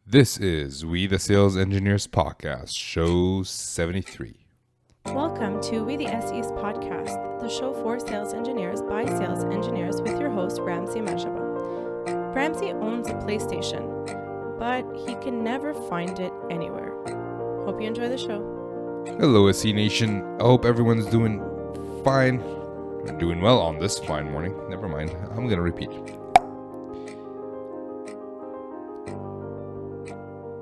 This is We the Sales Engineers Podcast, show 73. Welcome to We the SEs Podcast, the show for sales engineers by sales engineers with your host, Ramsey Meshaba. Ramsey owns a PlayStation, but he can never find it anywhere. Hope you enjoy the show. Hello, SE Nation. I hope everyone's doing fine. Or doing well on this fine morning. Never mind. I'm going to repeat.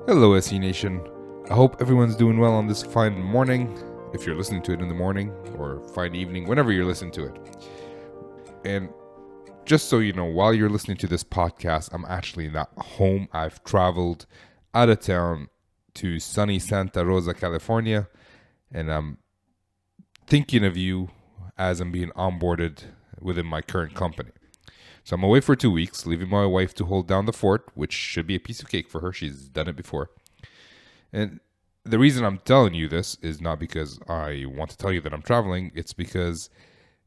Hello, SE Nation. I hope everyone's doing well on this fine morning. If you're listening to it in the morning or fine evening, whenever you're listening to it. And just so you know, while you're listening to this podcast, I'm actually not home. I've traveled out of town to sunny Santa Rosa, California, and I'm thinking of you as I'm being onboarded within my current company. So I'm away for 2 weeks, leaving my wife to hold down the fort, which should be a piece of cake for her. She's done it before. And the reason I'm telling you this is not because I want to tell you that I'm traveling. It's because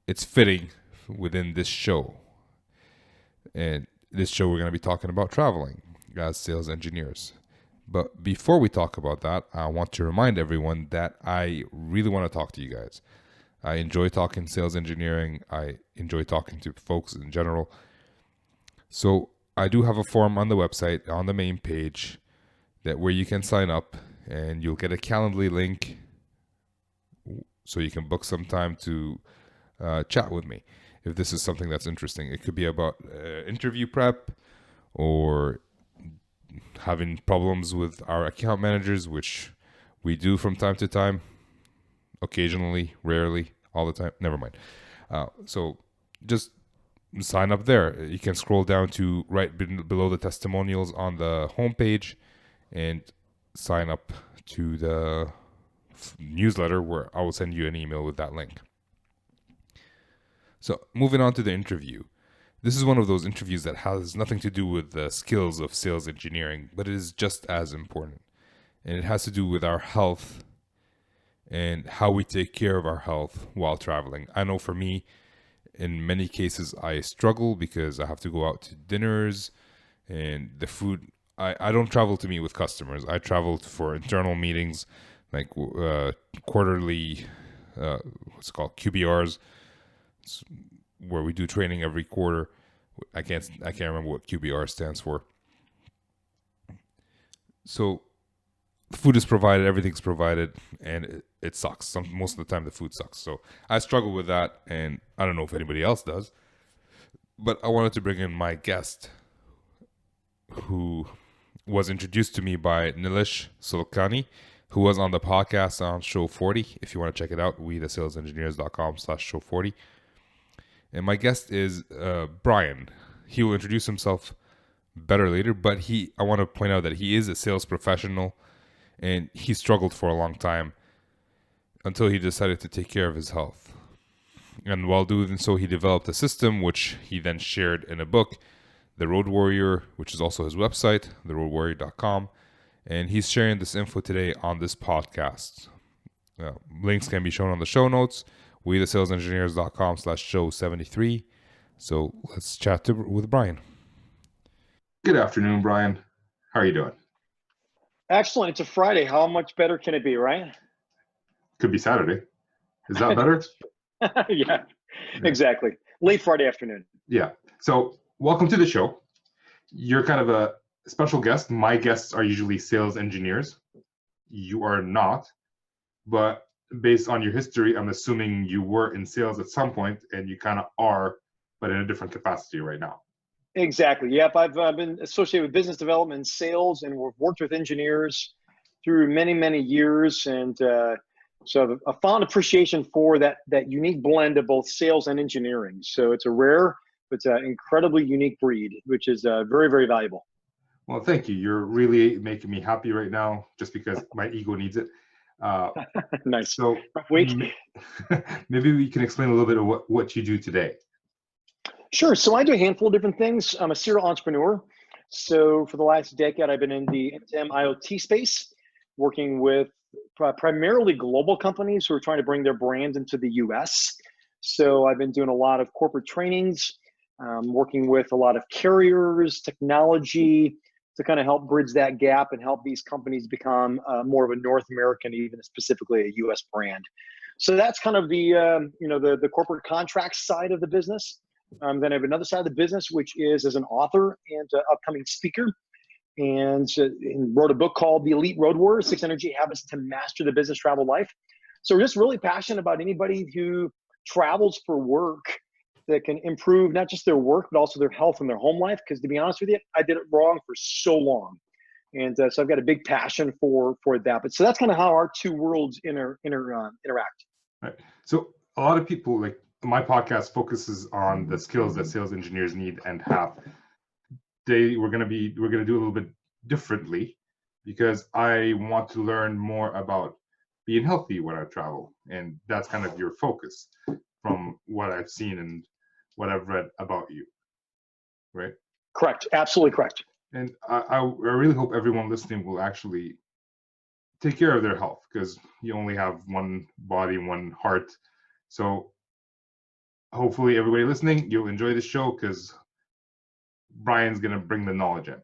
it's fitting within this show. And this show, we're going to be talking about traveling as sales engineers. But before we talk about that, I want to remind everyone that I really want to talk to you guys. I enjoy talking sales engineering. I enjoy talking to folks in general. So I do have a form on the website, on the main page, that where you can sign up and you'll get a Calendly link so you can book some time to chat with me if this is something that's interesting. It could be about interview prep or having problems with our account managers, which we do from time to time, occasionally, rarely, all the time. Never mind. So just sign up there. You can scroll down to right below the testimonials on the homepage and sign up to the newsletter where I will send you an email with that link. So moving on to the interview. This is one of those interviews that has nothing to do with the skills of sales engineering, but it is just as important. And it has to do with our health and how we take care of our health while traveling. I know for me, in many cases, I struggle because I have to go out to dinners and the food. I don't travel to meet with customers. I travel for internal meetings, like quarterly, what's it called, QBRs, where we do training every quarter. I can't remember what QBR stands for. So the food is provided, everything's provided, and it sucks. Most of the time the food sucks. So I struggle with that, and I don't know if anybody else does. But I wanted to bring in my guest, who was introduced to me by Nilesh Sulkani, who was on the podcast on show 40. If you want to check it out, wethesalesengineers.com/show 40. And my guest is Brian. He will introduce himself better later, but I want to point out that he is a sales professional, and he struggled for a long time until he decided to take care of his health. And while doing so, he developed a system which he then shared in a book, The Road Warrior, which is also his website, theroadwarrior.com. And he's sharing this info today on this podcast. Links can be shown on the show notes, wethesalesengineers.com/show 73. So let's chat with Brian. Good afternoon, Brian. How are you doing? Excellent. It's a Friday. How much better can it be, right? Could be Saturday. Is that better? Yeah, exactly. Late Friday afternoon. Yeah. So welcome to the show. You're kind of a special guest. My guests are usually sales engineers. You are not. But based on your history, I'm assuming you were in sales at some point, and you kind of are, but in a different capacity right now. Exactly. Yep. I've been associated with business development and sales, and we've worked with engineers through many, many years. And so a fond appreciation for that unique blend of both sales and engineering. So it's a rare, but it's an incredibly unique breed, which is very, very valuable. Well, thank you. You're really making me happy right now, just because my ego needs it. Nice. So maybe we can explain a little bit of what you do today. Sure. So I do a handful of different things. I'm a serial entrepreneur. So for the last decade, I've been in the M IoT space, working with primarily global companies who are trying to bring their brand into the US. So I've been doing a lot of corporate trainings, working with a lot of carriers, technology, to kind of help bridge that gap and help these companies become more of a North American, even specifically a U.S. brand. So that's kind of the the corporate contracts side of the business. Then I have another side of the business, which is as an author and upcoming speaker, and wrote a book called The Elite Road Warrior: 6 Energy Habits to Master the Business Travel Life. So we're just really passionate about anybody who travels for work that can improve not just their work, but also their health and their home life. Because to be honest with you, I did it wrong for so long. And so I've got a big passion for that. But so that's kind of how our two worlds interact. Right. So a lot of people, like my podcast focuses on the skills that sales engineers need and have. We're going to do a little bit differently because I want to learn more about being healthy when I travel. And that's kind of your focus from what I've seen and what I've read about you, right? Correct. Absolutely correct. And I really hope everyone listening will actually take care of their health, because you only have one body, one heart. So hopefully everybody listening, you'll enjoy this show because Brian's going to bring the knowledge in.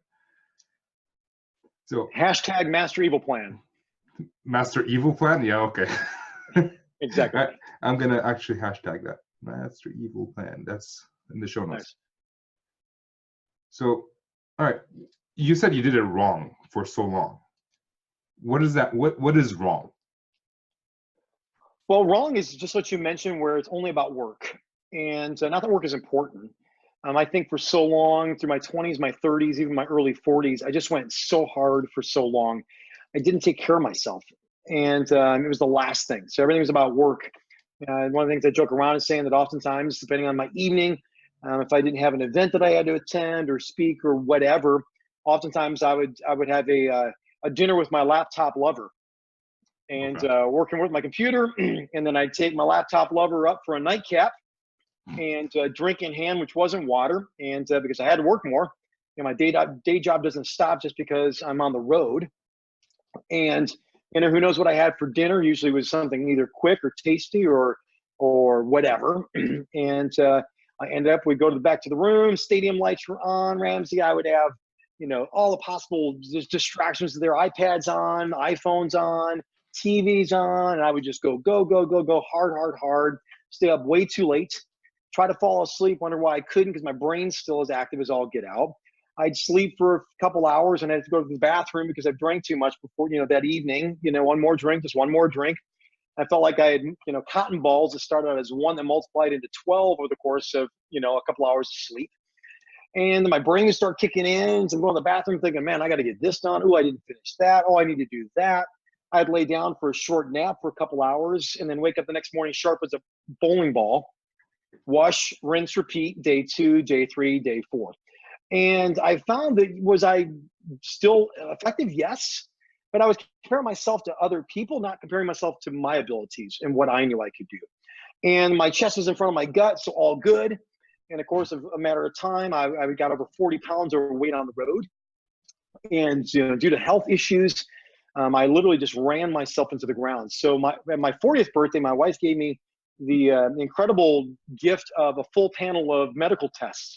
So hashtag Master Evil Plan. Master Evil Plan? Yeah, okay. Exactly. I'm going to actually hashtag that. Master Evil Plan. That's in the show notes. Nice. So, all right. You said you did it wrong for so long. What is that? What is wrong? Well, wrong is just what you mentioned, where it's only about work. And not that work is important. I think for so long, through my 20s, my 30s, even my early 40s, I just went so hard for so long. I didn't take care of myself. And it was the last thing. So everything was about work. One of the things I joke around is saying that oftentimes, depending on my evening, if I didn't have an event that I had to attend or speak or whatever, oftentimes I would have a dinner with my laptop lover and working with my computer. And then I'd take my laptop lover up for a nightcap and drink in hand, which wasn't water. And because I had to work more, my day job doesn't stop just because I'm on the road. And who knows what I had for dinner? Usually was something either quick or tasty or whatever. And I ended up, we'd go back to the room, stadium lights were on, Ramsey. I would have, all the possible distractions, their iPads on, iPhones on, TVs on, and I would just go hard, stay up way too late, try to fall asleep, wonder why I couldn't because my brain's still as active as all get out. I'd sleep for a couple hours and I had to go to the bathroom because I drank too much before, that evening, one more drink. I felt like I had, cotton balls that started out as one that multiplied into 12 over the course of, a couple hours of sleep. And then my brain would start kicking in. So I'm going to the bathroom thinking, man, I got to get this done. Oh, I didn't finish that. Oh, I need to do that. I'd lay down for a short nap for a couple hours and then wake up the next morning sharp as a bowling ball. Wash, rinse, repeat, day 2, day 3, day 4. And I found that, was I still effective? Yes. But I was comparing myself to other people, not comparing myself to my abilities and what I knew I could do. And my chest was in front of my gut, so all good. In the course of a matter of time, I got over 40 pounds overweight on the road. And due to health issues, I literally just ran myself into the ground. So at my 40th birthday, my wife gave me the incredible gift of a full panel of medical tests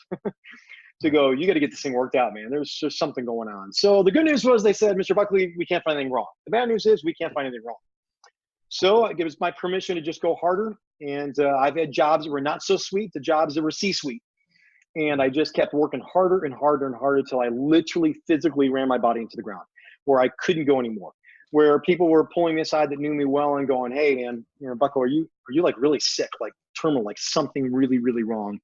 to go, you got to get this thing worked out, man. There's just something going on. So the good news was they said, Mr. Buckley, we can't find anything wrong. The bad news is we can't find anything wrong. So it gives my permission to just go harder. And I've had jobs that were not so sweet, the jobs that were C-suite. And I just kept working harder and harder and harder until I literally physically ran my body into the ground where I couldn't go anymore. Where people were pulling me aside that knew me well and going, hey, man, Bucko, are you like really sick, like terminal, like something really, really wrong?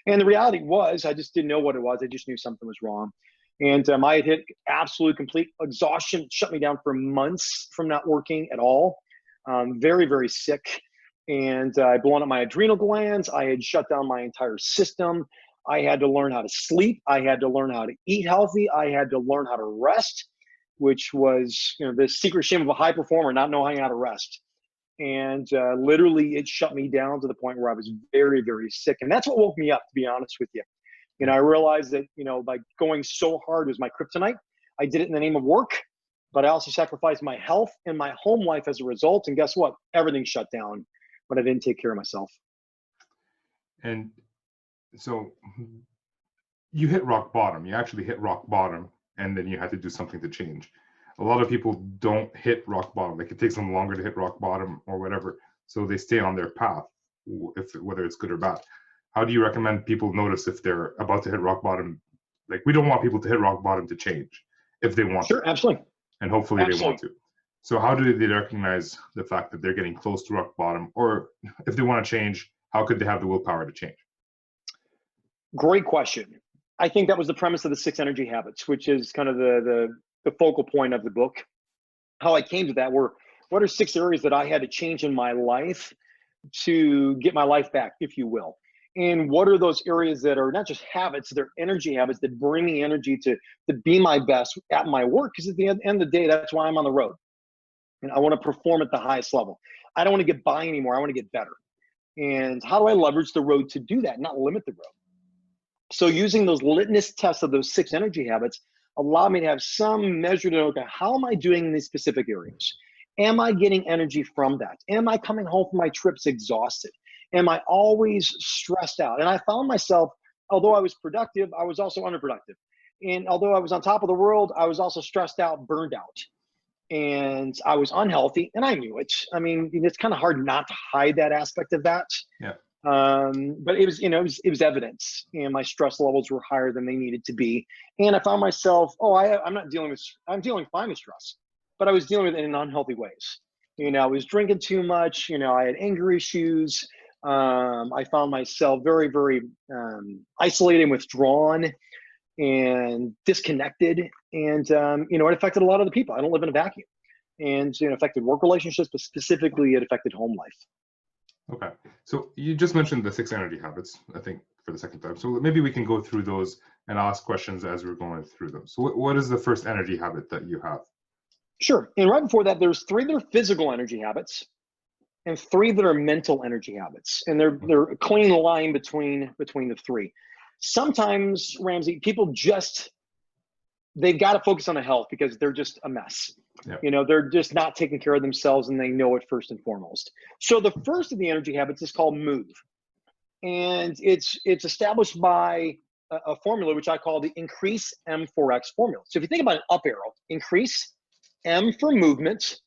And the reality was I just didn't know what it was. I just knew something was wrong. And I had hit absolute complete exhaustion, shut me down for months from not working at all. Very, very sick. And I'd blown up my adrenal glands. I had shut down my entire system. I had to learn how to sleep. I had to learn how to eat healthy. I had to learn how to rest, which was the secret shame of a high performer, not knowing how to rest. And literally it shut me down to the point where I was very, very sick. And that's what woke me up, to be honest with you. I realized that, by going so hard was my kryptonite. I did it in the name of work, but I also sacrificed my health and my home life as a result. And guess what? Everything shut down when I didn't take care of myself. And so you hit rock bottom. You actually hit rock bottom. and then you had to do something to change. A lot of people don't hit rock bottom. Like, it takes them longer to hit rock bottom or whatever, so they stay on their path, whether it's good or bad. How do you recommend people notice if they're about to hit rock bottom? Like, we don't want people to hit rock bottom to change if they want Sure, to, absolutely. and hopefully Absolutely. they want to. So how do they recognize the fact that they're getting close to rock bottom? Or if they want to change, how could they have the willpower to change? Great question. I think that was the premise of the 6 energy habits, which is kind of the focal point of the book. How I came to that were, what are 6 areas that I had to change in my life to get my life back, if you will? And what are those areas that are not just habits, they're energy habits that bring me energy to be my best at my work? Because at the end of the day, that's why I'm on the road. And I want to perform at the highest level. I don't want to get by anymore. I want to get better. And how do I leverage the road to do that, not limit the road? So using those litmus tests of those 6 energy habits allow me to have some measure to, okay, how am I doing in these specific areas? Am I getting energy from that? Am I coming home from my trips exhausted? Am I always stressed out? And I found myself, although I was productive, I was also underproductive. And although I was on top of the world, I was also stressed out, burned out. And I was unhealthy, and I knew it. I mean, it's kind of hard not to hide that aspect of that. Yeah. But it was, it was evidence, and my stress levels were higher than they needed to be. And I found myself, I'm dealing fine with stress, but I was dealing with it in unhealthy ways. I was drinking too much. I had anger issues. I found myself very, very isolated and withdrawn and disconnected. And, it affected a lot of the people. I don't live in a vacuum. And it affected work relationships, but specifically it affected home life. Okay. So you just mentioned the 6 energy habits, I think, for the second time. So maybe we can go through those and ask questions as we're going through them. So what is the first energy habit that you have? Sure. And right before that, there's 3 that are physical energy habits and 3 that are mental energy habits. And they're a clean line between the 3. Sometimes, Ramsey, people they've got to focus on the health because they're just a mess. Yeah. They're just not taking care of themselves, and they know it first and foremost. So the first of the energy habits is called move. And it's established by a formula, which I call the increase M4X formula. So if you think about an up arrow, increase, M for movement,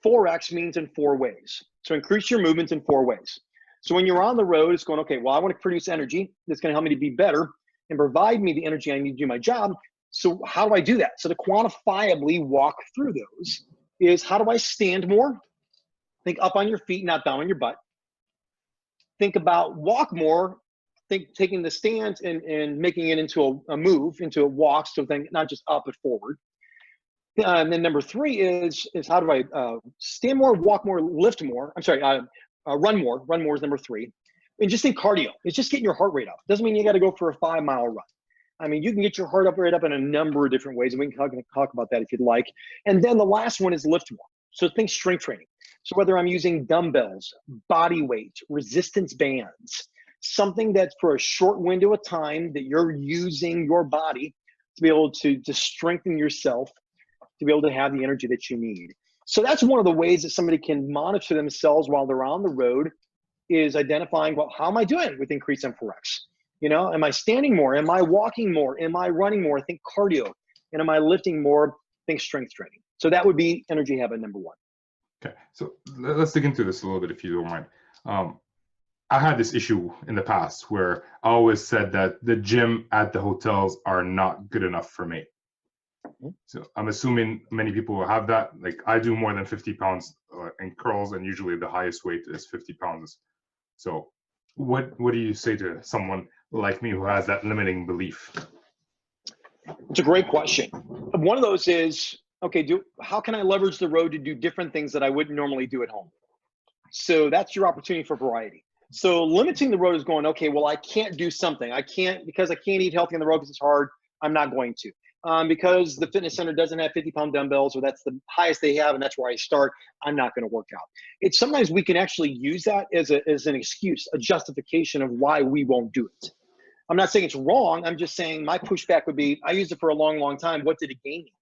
4X means in 4 ways. So increase your movements in 4 ways. So when you're on the road, it's going, okay, well, I want to produce energy that's going to help me to be better and provide me the energy I need to do my job. So how do I do that? So to quantifiably walk through those is, how do I stand more? Think up on your feet, not down on your butt. Think about walk more. Think taking the stand and making it into a move, into a walk. So think not just up but forward. And then number 3 is how do I stand more, walk more, lift more? I'm sorry, run more. Run more is number 3. And just think cardio. It's just getting your heart rate up. Doesn't mean you got to go for a 5-mile run. I mean, you can get your heart rate up in a number of different ways, and we can talk about that if you'd like. And then the last one is lift more. So think strength training. So whether I'm using dumbbells, body weight, resistance bands, something that's for a short window of time that you're using your body to be able to strengthen yourself, to be able to have the energy that you need. So that's one of the ways that somebody can monitor themselves while they're on the road, is identifying, well, how am I doing with increased M4X? Am I standing more? Am I walking more? Am I running more? Think cardio. And am I lifting more? Think strength training. So that would be energy habit number 1. Okay, so let's dig into this a little bit, if you don't mind. I had this issue in the past where I always said that the gym at the hotels are not good enough for me. So I'm assuming many people will have that. Like, I do more than 50 pounds in curls, and usually the highest weight is 50 pounds. So what do you say to someone like me who has that limiting belief? It's a great question. One of those is, okay, how can I leverage the road to do different things that I wouldn't normally do at home? So that's your opportunity for variety. So limiting the road is going, okay, well, I can't do something. Because I can't eat healthy on the road because it's hard, I'm not going to. Because the fitness center doesn't have 50-pound dumbbells, or that's the highest they have, and that's where I start, I'm not going to work out. It's sometimes we can actually use that as an excuse, a justification of why we won't do it. I'm not saying it's wrong. I'm just saying my pushback would be, I used it for a long, long time. What did it gain me?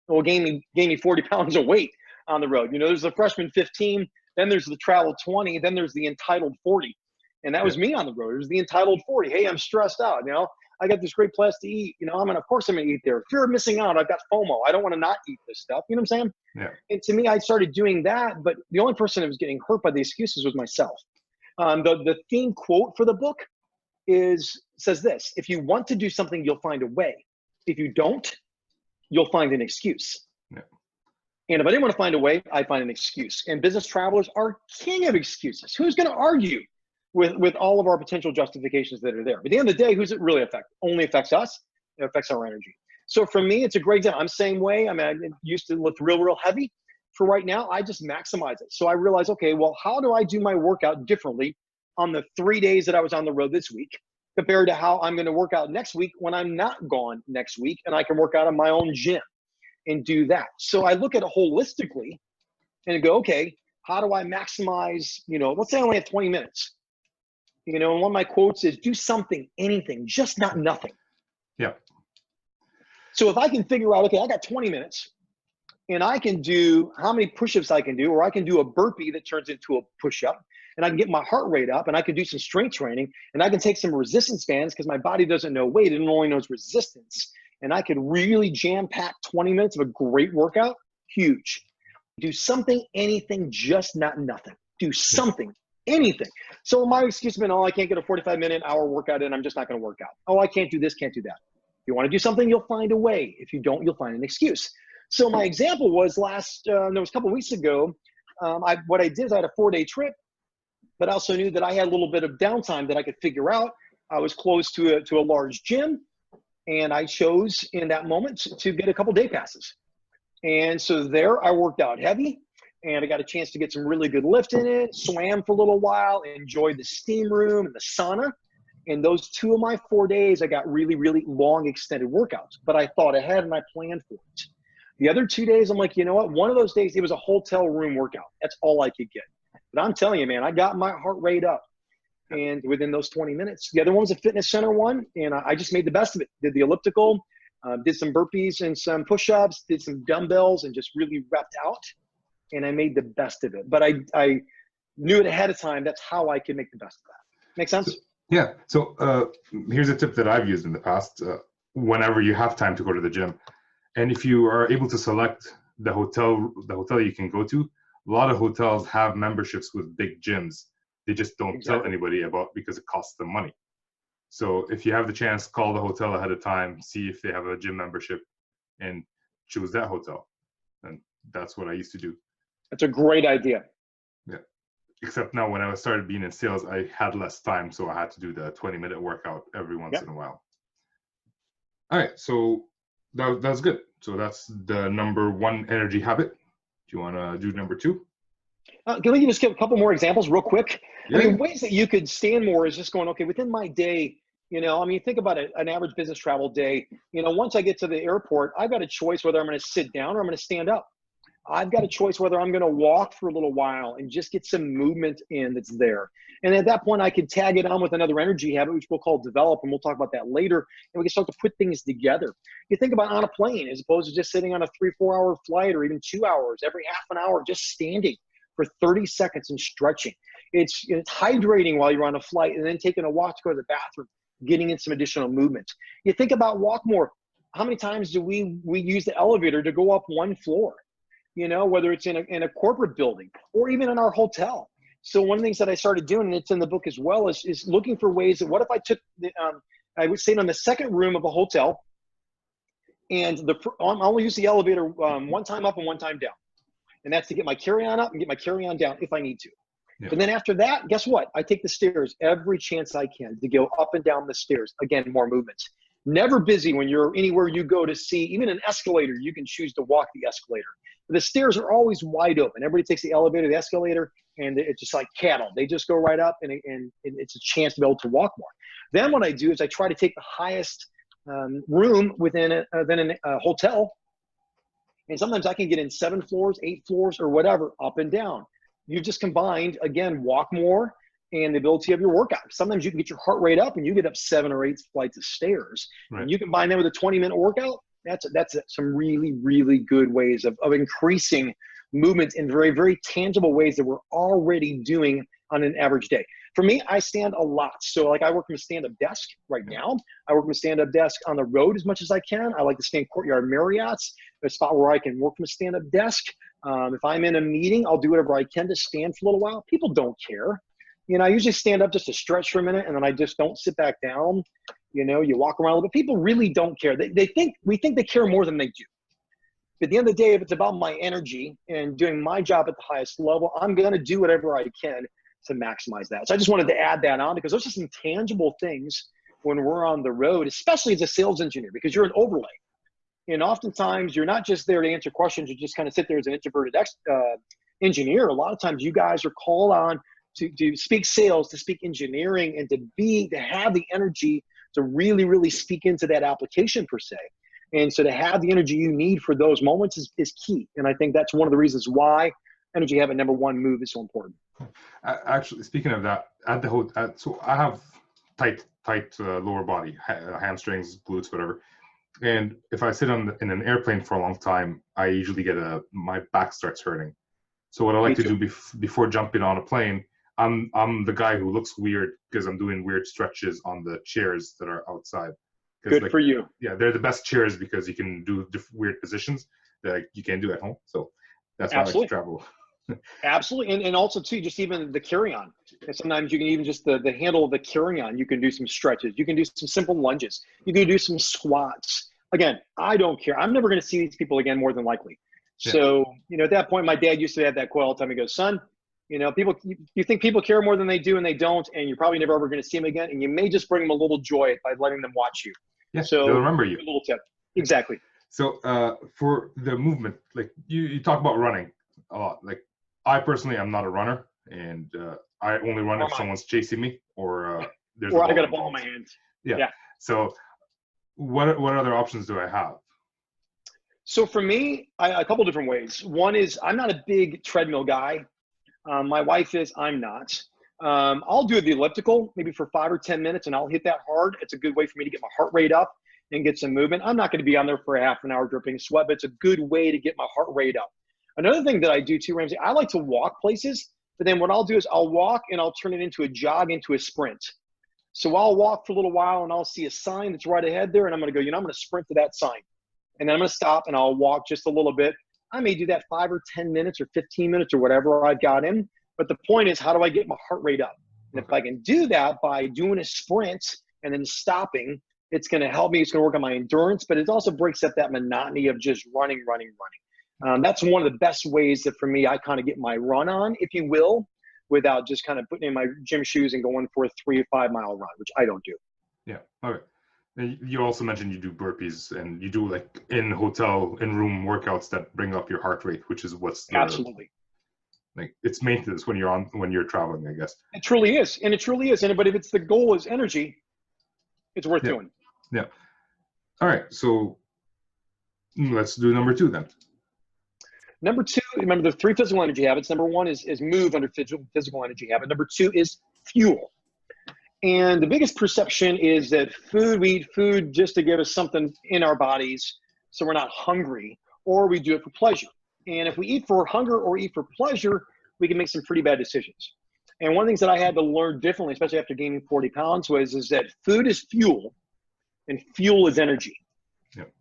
Well, it gained me 40 pounds of weight on the road. There's the freshman 15, then there's the travel 20, then there's the entitled 40. And that was me on the road. It was the entitled 40. Hey, I'm stressed out. I got this great place to eat. Of course I'm going to eat there. Fear of missing out. I've got FOMO. I don't want to not eat this stuff. You know what I'm saying? Yeah. And to me, I started doing that, but the only person that was getting hurt by the excuses was myself. The theme quote for the book says this: if you want to do something, you'll find a way. If you don't, you'll find an excuse. Yeah. And if I didn't want to find a way, I'd find an excuse. And business travelers are king of excuses. Who's going to argue with all of our potential justifications that are there? But at the end of the day, who's it really affect? Only affects us. It affects our energy. So for me, it's a great example. I'm the same way. I used to lift real heavy. For right now, I just maximize it. So I realized, okay, well, how do I do my workout differently on the 3 days that I was on the road this week compared to how I'm going to work out next week when I'm not gone next week, and I can work out in my own gym and do that. So I look at it holistically and go, okay, how do I maximize, let's say I only have 20 minutes. And one of my quotes is, do something, anything, just not nothing. Yeah. So if I can figure out, okay, I got 20 minutes and I can do how many push-ups I can do, or I can do a burpee that turns into a push-up, and I can get my heart rate up, and I can do some strength training, and I can take some resistance bands because my body doesn't know weight, it only knows resistance. And I could really jam-pack 20 minutes of a great workout. Huge. Do something, anything, just not nothing. Do something, anything. So my excuse has been, I can't get a 45-minute, hour workout in, I'm just not going to work out. I can't do this, can't do that. If you want to do something, you'll find a way. If you don't, you'll find an excuse. So my example was a couple of weeks ago, what I did is I had a 4-day trip, but I also knew that I had a little bit of downtime that I could figure out. I was close to a large gym, and I chose in that moment to get a couple day passes. And so there I worked out heavy, and I got a chance to get some really good lift in it, swam for a little while, enjoyed the steam room and the sauna. And those 2 of my 4 days, I got really, really long extended workouts, but I thought ahead and I planned for it. The other 2 days, I'm like, you know what? One of those days, it was a hotel room workout. That's all I could get. But I'm telling you, man, I got my heart rate up, and within those 20 minutes. The other one was a fitness center one, and I just made the best of it. Did the elliptical, did some burpees and some push-ups, did some dumbbells, and just really repped out, and I made the best of it. But I knew it ahead of time. That's how I can make the best of that. Make sense? Yeah. So here's a tip that I've used in the past. Whenever you have time to go to the gym, and if you are able to select the hotel you can go to, a lot of hotels have memberships with big gyms. They just don't tell anybody about, because it costs them money. So if you have the chance, call the hotel ahead of time, see if they have a gym membership, and choose that hotel. And that's what I used to do. That's a great idea. Yeah. Except now when I started being in sales, I had less time, so I had to do the 20-minute workout every once in a while. All right, so that's good. So that's the number 1 energy habit. Do you want to do number 2? Can we just give a couple more examples real quick? Yeah. I mean, ways that you could stand more is just going, okay, within my day, think about it, an average business travel day. Once I get to the airport, I've got a choice whether I'm going to sit down or I'm going to stand up. I've got a choice whether I'm going to walk for a little while and just get some movement in that's there. And at that point, I can tag it on with another energy habit, which we'll call develop, and we'll talk about that later. And we can start to put things together. You think about on a plane, as opposed to just sitting on a 3-4 hour flight, or even 2 hours, every half an hour, just standing for 30 seconds and stretching. It's hydrating while you're on a flight, and then taking a walk to go to the bathroom, getting in some additional movement. You think about walk more. How many times do we use the elevator to go up one floor? Whether it's in a corporate building or even in our hotel. So one of the things that I started doing, and it's in the book as well, is looking for ways that, what if I took, I would stay on the second room of a hotel, and I'll use the elevator one time up and one time down. And that's to get my carry-on up and get my carry-on down if I need to. Yeah. But then after that, guess what? I take the stairs every chance I can to go up and down the stairs. Again, more movements. Never busy when you're anywhere you go to see, even an escalator, you can choose to walk the escalator. But the stairs are always wide open. Everybody takes the elevator, the escalator, and it's just like cattle. They just go right up, and it's a chance to be able to walk more. Then what I do is I try to take the highest room within a hotel. And sometimes I can get in 7 floors, 8 floors, or whatever, up and down. You've just combined, again, walk more and the ability of your workout. Sometimes you can get your heart rate up and you get up 7 or 8 flights of stairs. Right. And you combine that with a 20-minute workout, that's some really, really good ways of increasing movement in very, very tangible ways that we're already doing on an average day. For me, I stand a lot. So like I work from a stand-up desk right now. I work from a stand-up desk on the road as much as I can. I like to stay in Courtyard Marriott's, a spot where I can work from a stand-up desk. If I'm in a meeting, I'll do whatever I can to stand for a little while. People don't care. You know, I usually stand up just to stretch for a minute, and then I just don't sit back down. You know, you walk around a little bit. People really don't care. We think they care more than they do. But at the end of the day, if it's about my energy and doing my job at the highest level, I'm going to do whatever I can to maximize that. So I just wanted to add that on, because those are some tangible things when we're on the road, especially as a sales engineer, because you're an overlay. And oftentimes you're not just there to answer questions. You just kind of sit there as an introverted engineer. A lot of times you guys are called on to speak sales, to speak engineering, and to have the energy to really, really speak into that application per se. And so to have the energy you need for those moments is key. And I think that's one of the reasons why Energy Habit number 1 move is so important. Actually, speaking of that, so I have tight lower body, hamstrings, glutes, whatever. And if I sit in an airplane for a long time, I usually my back starts hurting. So what I like to do before jumping on a plane, I'm the guy who looks weird because I'm doing weird stretches on the chairs that are outside. Good for you. Yeah, they're the best chairs because you can do weird positions that you can't do at home. So that's why I like to travel. Absolutely. And also too, just even the carry-on. And sometimes you can even just the handle of the carry-on, you can do some stretches. You can do some simple lunges. You can do some squats. Again, I don't care. I'm never going to see these people again, more than likely. So, you know, at that point, my dad used to have that quote all the time. He goes, son, you know, you think people care more than they do, and they don't, and you're probably never ever going to see them again. And you may just bring them a little joy by letting them watch you. Yeah, so they'll remember you. A little tip. Exactly. So for the movement, like you talk about running a lot. Like I personally am not a runner, and I only run if someone's chasing me or I got a ball in my hand. Yeah. So what other options do I have? So for me, a couple different ways. One is I'm not a big treadmill guy. My wife is, I'm not. I'll do the elliptical maybe for 5 or 10 minutes, and I'll hit that hard. It's a good way for me to get my heart rate up and get some movement. I'm not going to be on there for a half an hour dripping sweat, but it's a good way to get my heart rate up. Another thing that I do too, Ramsey, I like to walk places, but then what I'll do is I'll walk and I'll turn it into a jog, into a sprint. So I'll walk for a little while and I'll see a sign that's right ahead there, and I'm going to go, I'm going to sprint to that sign. And then I'm going to stop and I'll walk just a little bit. I may do that 5 or 10 minutes or 15 minutes or whatever I've got in. But the point is, how do I get my heart rate up? And if I can do that by doing a sprint and then stopping, it's going to help me. It's going to work on my endurance, but it also breaks up that monotony of just running. That's one of the best ways that for me, I kind of get my run on, if you will, without just kind of putting in my gym shoes and going for a 3 or 5 mile run, which I don't do. Yeah. Okay. And you also mentioned you do burpees and you do like in room workouts that bring up your heart rate, which is absolutely. Like it's maintenance when you're traveling, I guess. It truly is. And it truly is. But if it's the goal is energy, it's worth doing. Yeah. All right. So let's do number 2 then. Number 2, remember the 3 physical energy habits. Number 1 is move under physical energy habit. Number 2 is fuel. And the biggest perception is that we eat food just to give us something in our bodies so we're not hungry, or we do it for pleasure. And if we eat for hunger or eat for pleasure, we can make some pretty bad decisions. And one of the things that I had to learn differently, especially after gaining 40 pounds, is that food is fuel and fuel is energy. Yep.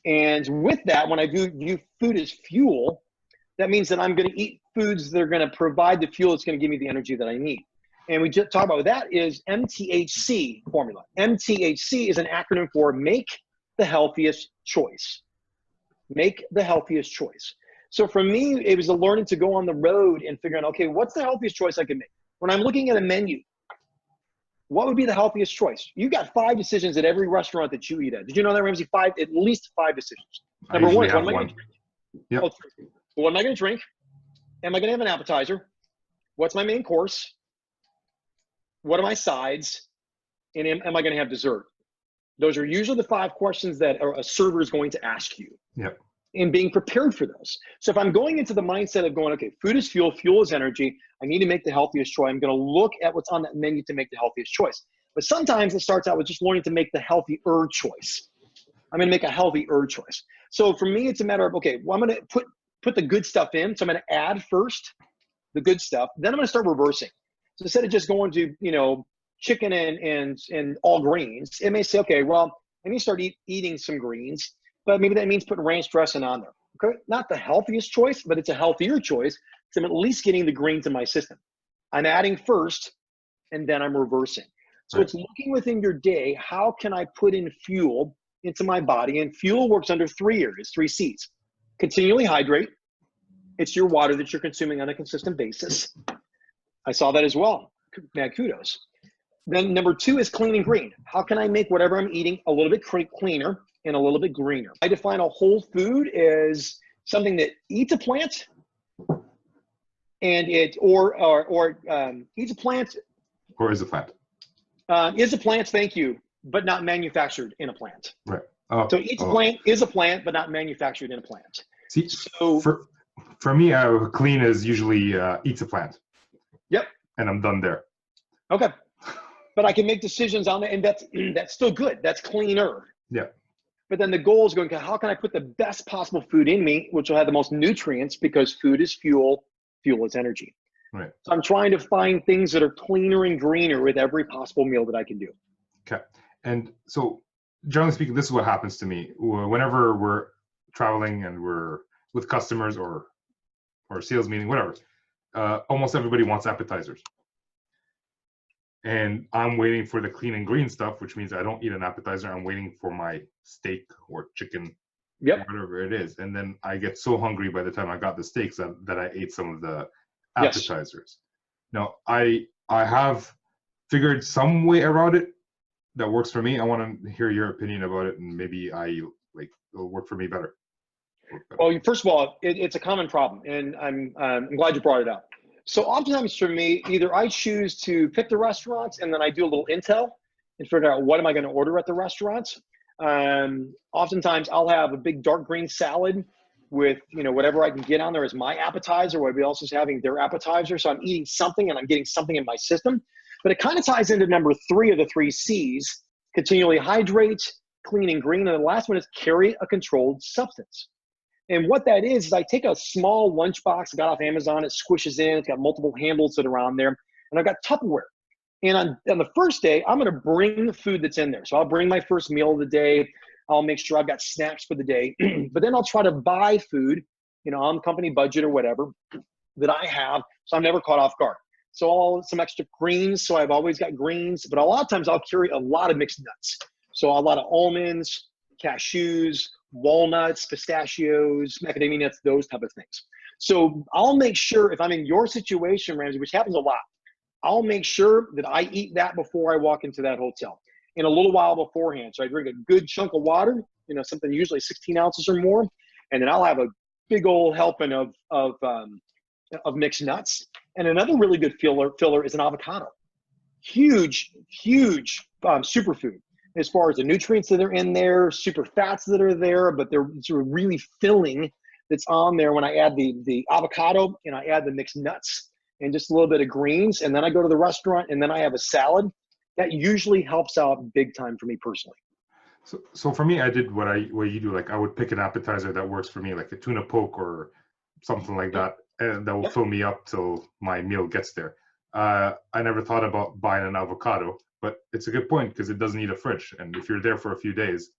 And with that, when I view food as fuel, that means that I'm going to eat foods that are going to provide the fuel that's going to give me the energy that I need. And we just talk about that is MTHC formula. MTHC is an acronym for make the healthiest choice. Make the healthiest choice. So for me, it was a learning to go on the road and figure out, okay, what's the healthiest choice I can make? When I'm looking at a menu, what would be the healthiest choice? You got 5 decisions at every restaurant that you eat at. Did you know that, Ramsey? At least 5 decisions. Number 1 is what am I going to drink? Yep. What am I going to drink? Am I going to have an appetizer? What's my main course? What are my sides? And am I going to have dessert? Those are usually the 5 questions that a server is going to ask you. Yep. And being prepared for those. So if I'm going into the mindset of going, okay, food is fuel, fuel is energy, I need to make the healthiest choice. I'm going to look at what's on that menu to make the healthiest choice. But sometimes it starts out with just learning to make the healthier choice. I'm going to make a healthier choice. So for me, it's a matter of, okay, well, I'm going to put the good stuff in. So I'm going to add first the good stuff. Then I'm going to start reversing. So instead of just going to, chicken and all greens, it may say, okay, well, I need to start eating some greens, but maybe that means putting ranch dressing on there. Okay, not the healthiest choice, but it's a healthier choice. So I'm at least getting the greens in my system. I'm adding first, and then I'm reversing. So Right. it's looking within your day, how can I put in fuel into my body? And fuel works under 3 areas, 3 C's. Continually hydrate. It's your water that you're consuming on a consistent basis. I saw that as well. Mad kudos. Then number 2 is clean and green. How can I make whatever I'm eating a little bit cleaner and a little bit greener? I define a whole food as something that eats a plant and it eats a plant. Or is a plant? Is a plant, thank you, but not manufactured in a plant. Right. Oh, So each plant is a plant, but not manufactured in a plant. See, So for me, clean is usually eats a plant. Yep. And I'm done there. Okay. But I can make decisions on that, and that's still good. That's cleaner. Yeah. But then the goal is going, how can I put the best possible food in me, which will have the most nutrients, because food is fuel, fuel is energy. Right. So I'm trying to find things that are cleaner and greener with every possible meal that I can do. Okay. And so generally speaking, this is what happens to me. Whenever we're traveling and we're with customers or sales meeting, whatever, almost everybody wants appetizers. And I'm waiting for the clean and green stuff, which means I don't eat an appetizer. I'm waiting for my steak or chicken, whatever it is. And then I get so hungry by the time I got the steaks that I ate some of the appetizers. Now, I have figured some way around it that works for me. I want to hear your opinion about it, and maybe it'll work for me better. Well, first of all, it's a common problem, and I'm glad you brought it up. So oftentimes for me, either I choose to pick the restaurants and then I do a little intel and figure out what am I going to order at the restaurants. Oftentimes I'll have a big dark green salad with, whatever I can get on there as my appetizer, or everybody else is having their appetizer. So I'm eating something and I'm getting something in my system. But it kind of ties into number 3 of the 3 C's: continually hydrate, clean and green. And the last one is carry a controlled substance. And what that is I take a small lunchbox I got off Amazon. It squishes in. It's got multiple handles that are on there. And I've got Tupperware. And on the first day, I'm going to bring the food that's in there. So I'll bring my first meal of the day. I'll make sure I've got snacks for the day. But then I'll try to buy food, on company budget or whatever that I have. So I'm never caught off guard. So some extra greens. So I've always got greens. But a lot of times I'll carry a lot of mixed nuts. So a lot of almonds, cashews, walnuts, pistachios, macadamia nuts, those type of things. So I'll make sure, if I'm in your situation, Ramsey, which happens a lot, I'll make sure that I eat that before I walk into that hotel in a little while beforehand. So I drink a good chunk of water, something usually 16 ounces or more, and then I'll have a big old helping of mixed nuts. And another really good filler is an avocado. Huge superfood as far as the nutrients that are in there, super fats that are there, but they're sort of really filling that's on there when I add the avocado and I add the mixed nuts and just a little bit of greens. And then I go to the restaurant and then I have a salad. That usually helps out big time for me personally. So for me, I did what you do. Like I would pick an appetizer that works for me, like a tuna poke or something like that, and that will fill me up till my meal gets there. I never thought about buying an avocado, but it's a good point because it doesn't need a fridge. And if you're there for a few days,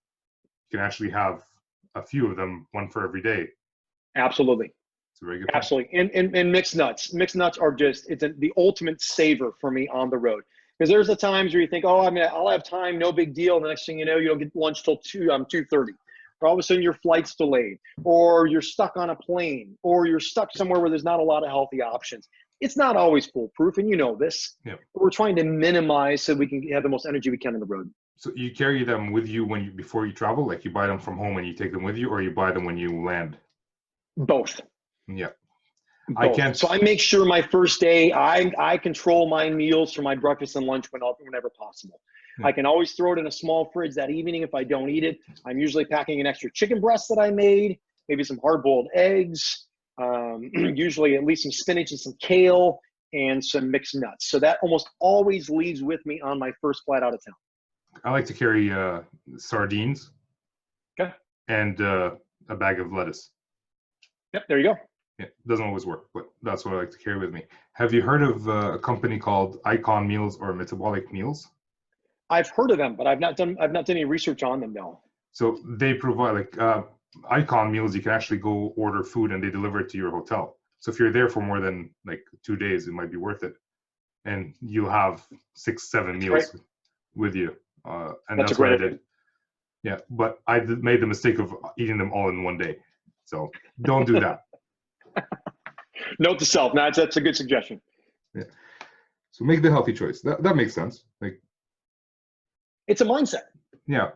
you can actually have a few of them, one for every day. Absolutely. It's a very good point. Absolutely. And mixed nuts. Mixed nuts are just, the ultimate saver for me on the road. Because there's the times where you think, I'll have time, no big deal. The next thing you know, you don't get lunch till 2:30. Or all of a sudden your flight's delayed, or you're stuck on a plane, or you're stuck somewhere where there's not a lot of healthy options. It's not always foolproof, and you know this. Yeah. We're trying to minimize so we can have the most energy we can on the road. So you carry them with you before you travel, like you buy them from home and you take them with you, or you buy them when you land? Both. Yeah. Both. So I make sure my first day, I control my meals for my breakfast and lunch whenever possible. I can always throw it in a small fridge that evening if I don't eat it. I'm usually packing an extra chicken breast that I made, maybe some hard-boiled eggs, usually at least some spinach and some kale and some mixed nuts. So that almost always leaves with me on my first flight out of town. I like to carry sardines. Okay. And a bag of lettuce. Yep, there you go. Yeah, it doesn't always work, but that's what I like to carry with me. Have you heard of a company called Icon Meals or Metabolic Meals? I've heard of them, but I've not done any research on them though. So they provide Icon Meals. You can actually go order food and they deliver it to your hotel. So if you're there for more than 2 days, it might be worth it, and you'll have 6-7 meals with you. And that's what I did. Yeah, but I made the mistake of eating them all in one day. So don't do that. Note to self. No, that's a good suggestion. Yeah. So make the healthy choice. That makes sense. It's a mindset. Yeah.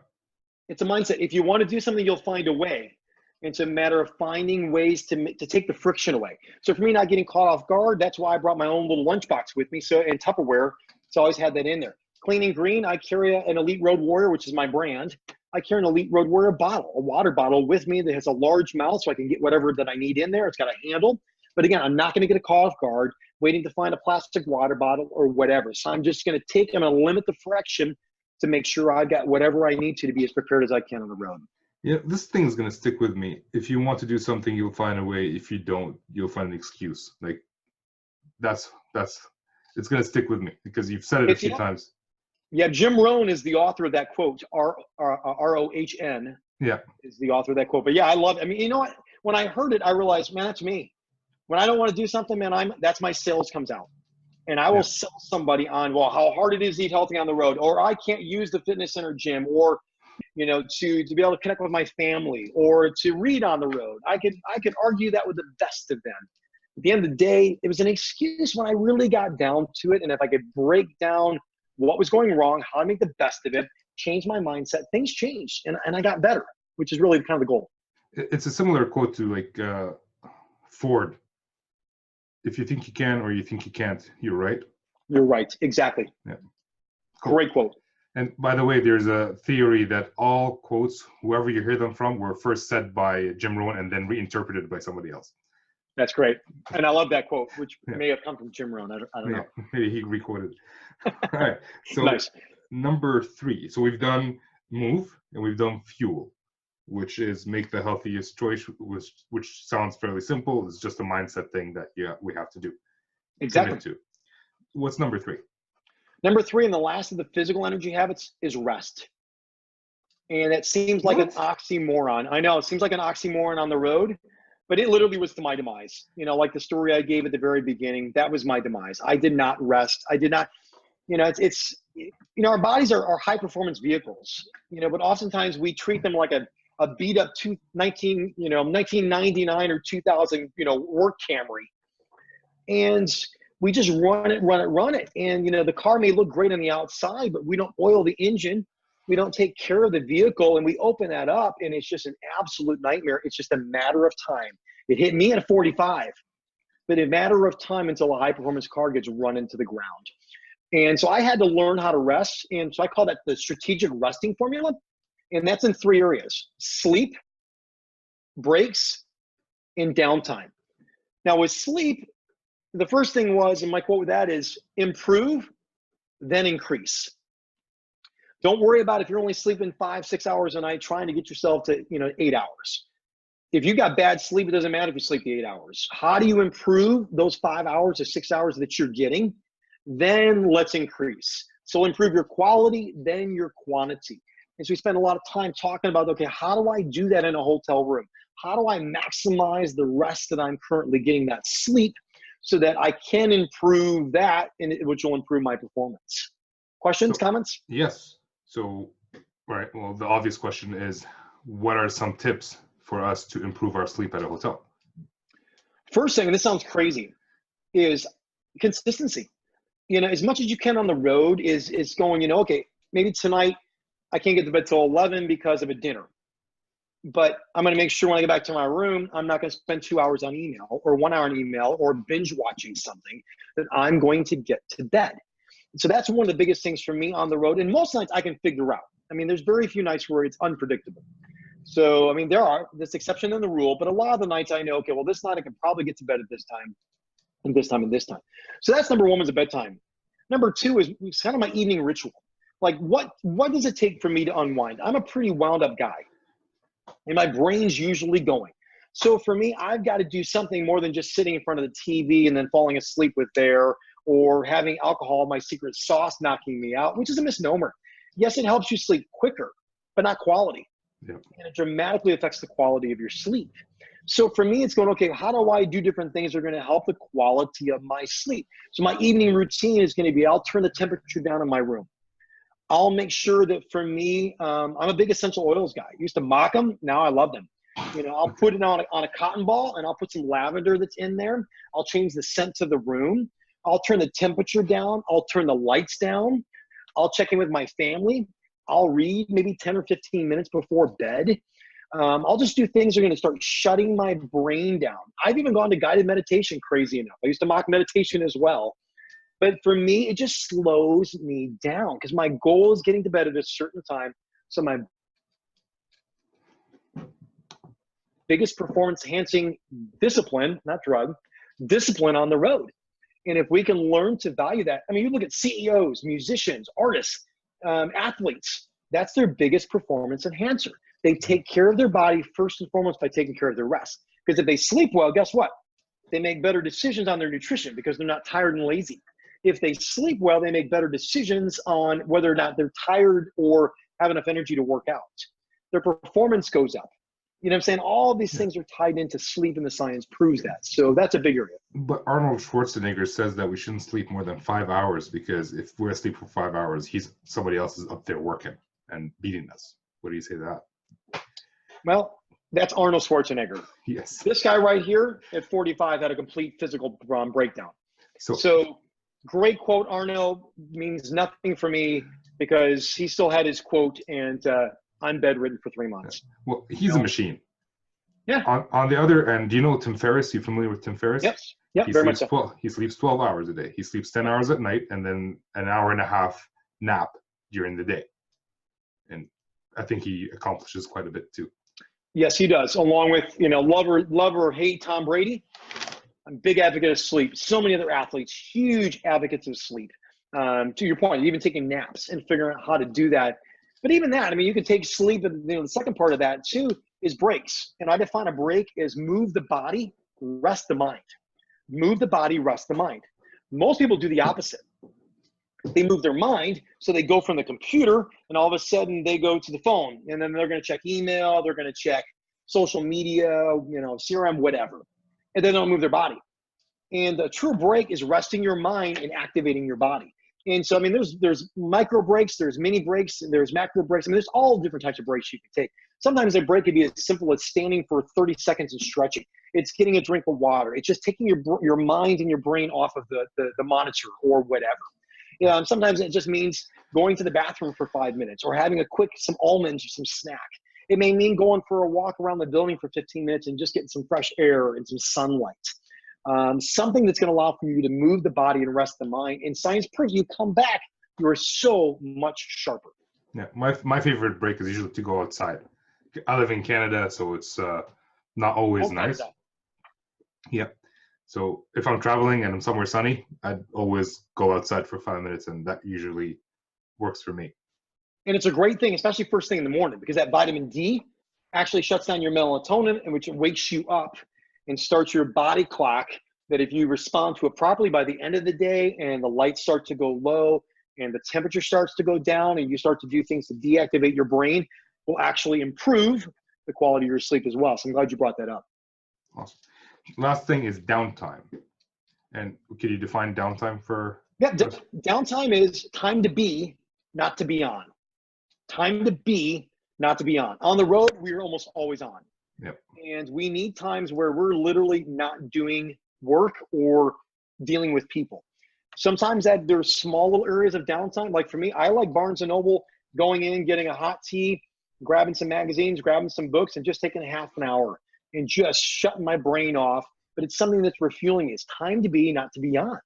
It's a mindset. If you want to do something, you'll find a way. It's a matter of finding ways to take the friction away. So for me, not getting caught off guard, that's why I brought my own little lunchbox with me. So in Tupperware, it's always had that in there. Clean and Green, I carry an Elite Road Warrior, which is my brand. I carry an Elite Road Warrior bottle, a water bottle with me that has a large mouth so I can get whatever that I need in there. It's got a handle. But again, I'm not going to get caught off guard waiting to find a plastic water bottle or whatever. So I'm just going to limit the friction to make sure I've got whatever I need to be as prepared as I can on the road. Yeah, this thing is going to stick with me. If you want to do something, you'll find a way. If you don't, you'll find an excuse. That's it's going to stick with me because you've said it a few times. Yeah, Jim Rohn is the author of that quote. R-O-H-N. Yeah, is the author of that quote. But yeah, I love it. I mean, you know what? When I heard it, I realized, man, that's me. When I don't want to do something, man, that's my sales comes out. And I will sell somebody on, well, how hard it is to eat healthy on the road, or I can't use the fitness center gym, or to be able to connect with my family, or to read on the road. I could argue that with the best of them. At the end of the day, it was an excuse when I really got down to it. And if I could break down what was going wrong, how to make the best of it, change my mindset, things changed, and I got better, which is really kind of the goal. It's a similar quote to Ford. If you think you can or you think you can't, you're right. You're right. Exactly. Yeah. Cool. Great quote. And by the way, there's a theory that all quotes, whoever you hear them from, were first said by Jim Rohn and then reinterpreted by somebody else. That's great. And I love that quote, which may have come from Jim Rohn. I don't know. Maybe he requoted. All right. So nice. Number 3. So we've done move and we've done fuel, which is make the healthiest choice, which sounds fairly simple. It's just a mindset thing that we have to do. Exactly. What's number 3? Number 3, and the last of the physical energy habits, is rest. And it seems like an oxymoron. I know, it seems like an oxymoron on the road, but it literally was to my demise. Like the story I gave at the very beginning, that was my demise. I did not rest. I did not, it's our bodies are high performance vehicles, but oftentimes we treat them like a beat up 1999 or 2000, work Camry. And we just run it. And, the car may look great on the outside, but we don't oil the engine. We don't take care of the vehicle, and we open that up, and it's just an absolute nightmare. It's just a matter of time. It hit me at 45, but a matter of time until a high-performance car gets run into the ground. And so I had to learn how to rest, and so I call that the strategic resting formula, and that's in 3 areas: sleep, breaks, and downtime. Now with sleep, the first thing was, and my quote with that is, improve, then increase. Don't worry about if you're only sleeping 5-6 hours a night trying to get yourself to 8 hours. If you got bad sleep, it doesn't matter if you sleep the 8 hours. How do you improve those 5 hours or 6 hours that you're getting? Then let's increase. So improve your quality, then your quantity. And so we spend a lot of time talking about, okay, how do I do that in a hotel room? How do I maximize the rest that I'm currently getting, that sleep, so that I can improve that, which will improve my performance? Questions, comments? Yes. So, right. Well, the obvious question is, what are some tips for us to improve our sleep at a hotel? First thing, and this sounds crazy, is consistency. As much as you can on the road is going, okay, maybe tonight I can't get to bed till 11 because of a dinner. But I'm going to make sure when I get back to my room, I'm not going to spend 2 hours on email or 1 hour on email or binge watching something, that I'm going to get to bed. So that's one of the biggest things for me on the road. And most nights I can figure out. I mean, there's very few nights where it's unpredictable. So, I mean, there are this exception in the rule, but a lot of the nights I know, okay, well, this night I can probably get to bed at this time and this time and this time. So that's number 1, was a bedtime. Number 2 is kind of my evening ritual. Like what does it take for me to unwind? I'm a pretty wound up guy, and my brain's usually going. So for me, I've got to do something more than just sitting in front of the TV and then falling asleep with there, or having alcohol, my secret sauce, knocking me out, which is a misnomer. Yes, it helps you sleep quicker, but not quality. Yep. And it dramatically affects the quality of your sleep. So for me, it's going, okay, how do I do different things that are going to help the quality of my sleep? So my evening routine is going to be, I'll turn the temperature down in my room. I'll make sure that for me, I'm a big essential oils guy. Used to mock them. Now I love them. I'll put it on a cotton ball, and I'll put some lavender that's in there. I'll change the scent to the room. I'll turn the temperature down. I'll turn the lights down. I'll check in with my family. I'll read maybe 10 or 15 minutes before bed. I'll just do things that are going to start shutting my brain down. I've even gone to guided meditation, crazy enough. I used to mock meditation as well. But for me, it just slows me down because my goal is getting to bed at a certain time. So my biggest performance enhancing discipline, not drug, discipline on the road. And if we can learn to value that, I mean, you look at CEOs, musicians, artists, athletes, that's their biggest performance enhancer. They take care of their body first and foremost by taking care of their rest. Because if they sleep well, guess what? They make better decisions on their nutrition because they're not tired and lazy. If they sleep well, they make better decisions on whether or not they're tired or have enough energy to work out. Their performance goes up. You know what I'm saying? All of these things are tied into sleep, and the science proves that. So that's a big area. But Arnold Schwarzenegger says that we shouldn't sleep more than 5 hours, because if we're asleep for 5 hours, somebody else is up there working and beating us. What do you say to that? Well, that's Arnold Schwarzenegger. Yes. This guy right here at 45 had a complete physical breakdown. So great quote, Arnold, means nothing for me because he still had his quote, and I'm bedridden for 3 months. Well, he's a machine. Yeah. On the other end, do you know Tim Ferriss? You familiar with Tim Ferriss? Yes. Yep. Very much so. He sleeps 12 hours a day. He sleeps 10 hours at night and then an hour and a half nap during the day. And I think he accomplishes quite a bit too. Yes, he does. Along with, love or hate Tom Brady. I'm a big advocate of sleep. So many other athletes, huge advocates of sleep. To your point, even taking naps and figuring out how to do that. But even that, I mean, you can take sleep, and the second part of that too is breaks. And I define a break as move the body, rest the mind. Move the body, rest the mind. Most people do the opposite. They move their mind, so they go from the computer, and all of a sudden they go to the phone, and then they're going to check email, they're going to check social media, CRM, whatever, and then they'll move their body. And the true break is resting your mind and activating your body. And so, I mean, there's micro breaks, there's mini breaks, there's macro breaks. I mean, there's all different types of breaks you can take. Sometimes a break could be as simple as standing for 30 seconds and stretching. It's getting a drink of water. It's just taking your mind and your brain off of the monitor or whatever. Sometimes it just means going to the bathroom for 5 minutes or having some almonds or some snack. It may mean going for a walk around the building for 15 minutes and just getting some fresh air and some sunlight. Something that's going to allow for you to move the body and rest the mind. And science proves you come back, you are so much sharper. Yeah, my favorite break is usually to go outside. I live in Canada, so it's not always nice. Yeah. So if I'm traveling and I'm somewhere sunny, I'd always go outside for 5 minutes, and that usually works for me. And it's a great thing, especially first thing in the morning, because that vitamin D actually shuts down your melatonin, and which wakes you up and starts your body clock, that if you respond to it properly by the end of the day and the lights start to go low and the temperature starts to go down and you start to do things to deactivate your brain, will actually improve the quality of your sleep as well. So I'm glad you brought that up. Awesome. Last thing is downtime. And could you define downtime for? Yeah, downtime is time to be, not to be on. Time to be, not to be on. On the road, we are almost always on. Yep. And we need times where we're literally not doing work or dealing with people. Sometimes there's small little areas of downtime. Like for me, I like Barnes & Noble, going in, getting a hot tea, grabbing some magazines, grabbing some books, and just taking half an hour and just shutting my brain off. But it's something that's refueling me. It's time to be, not to be on.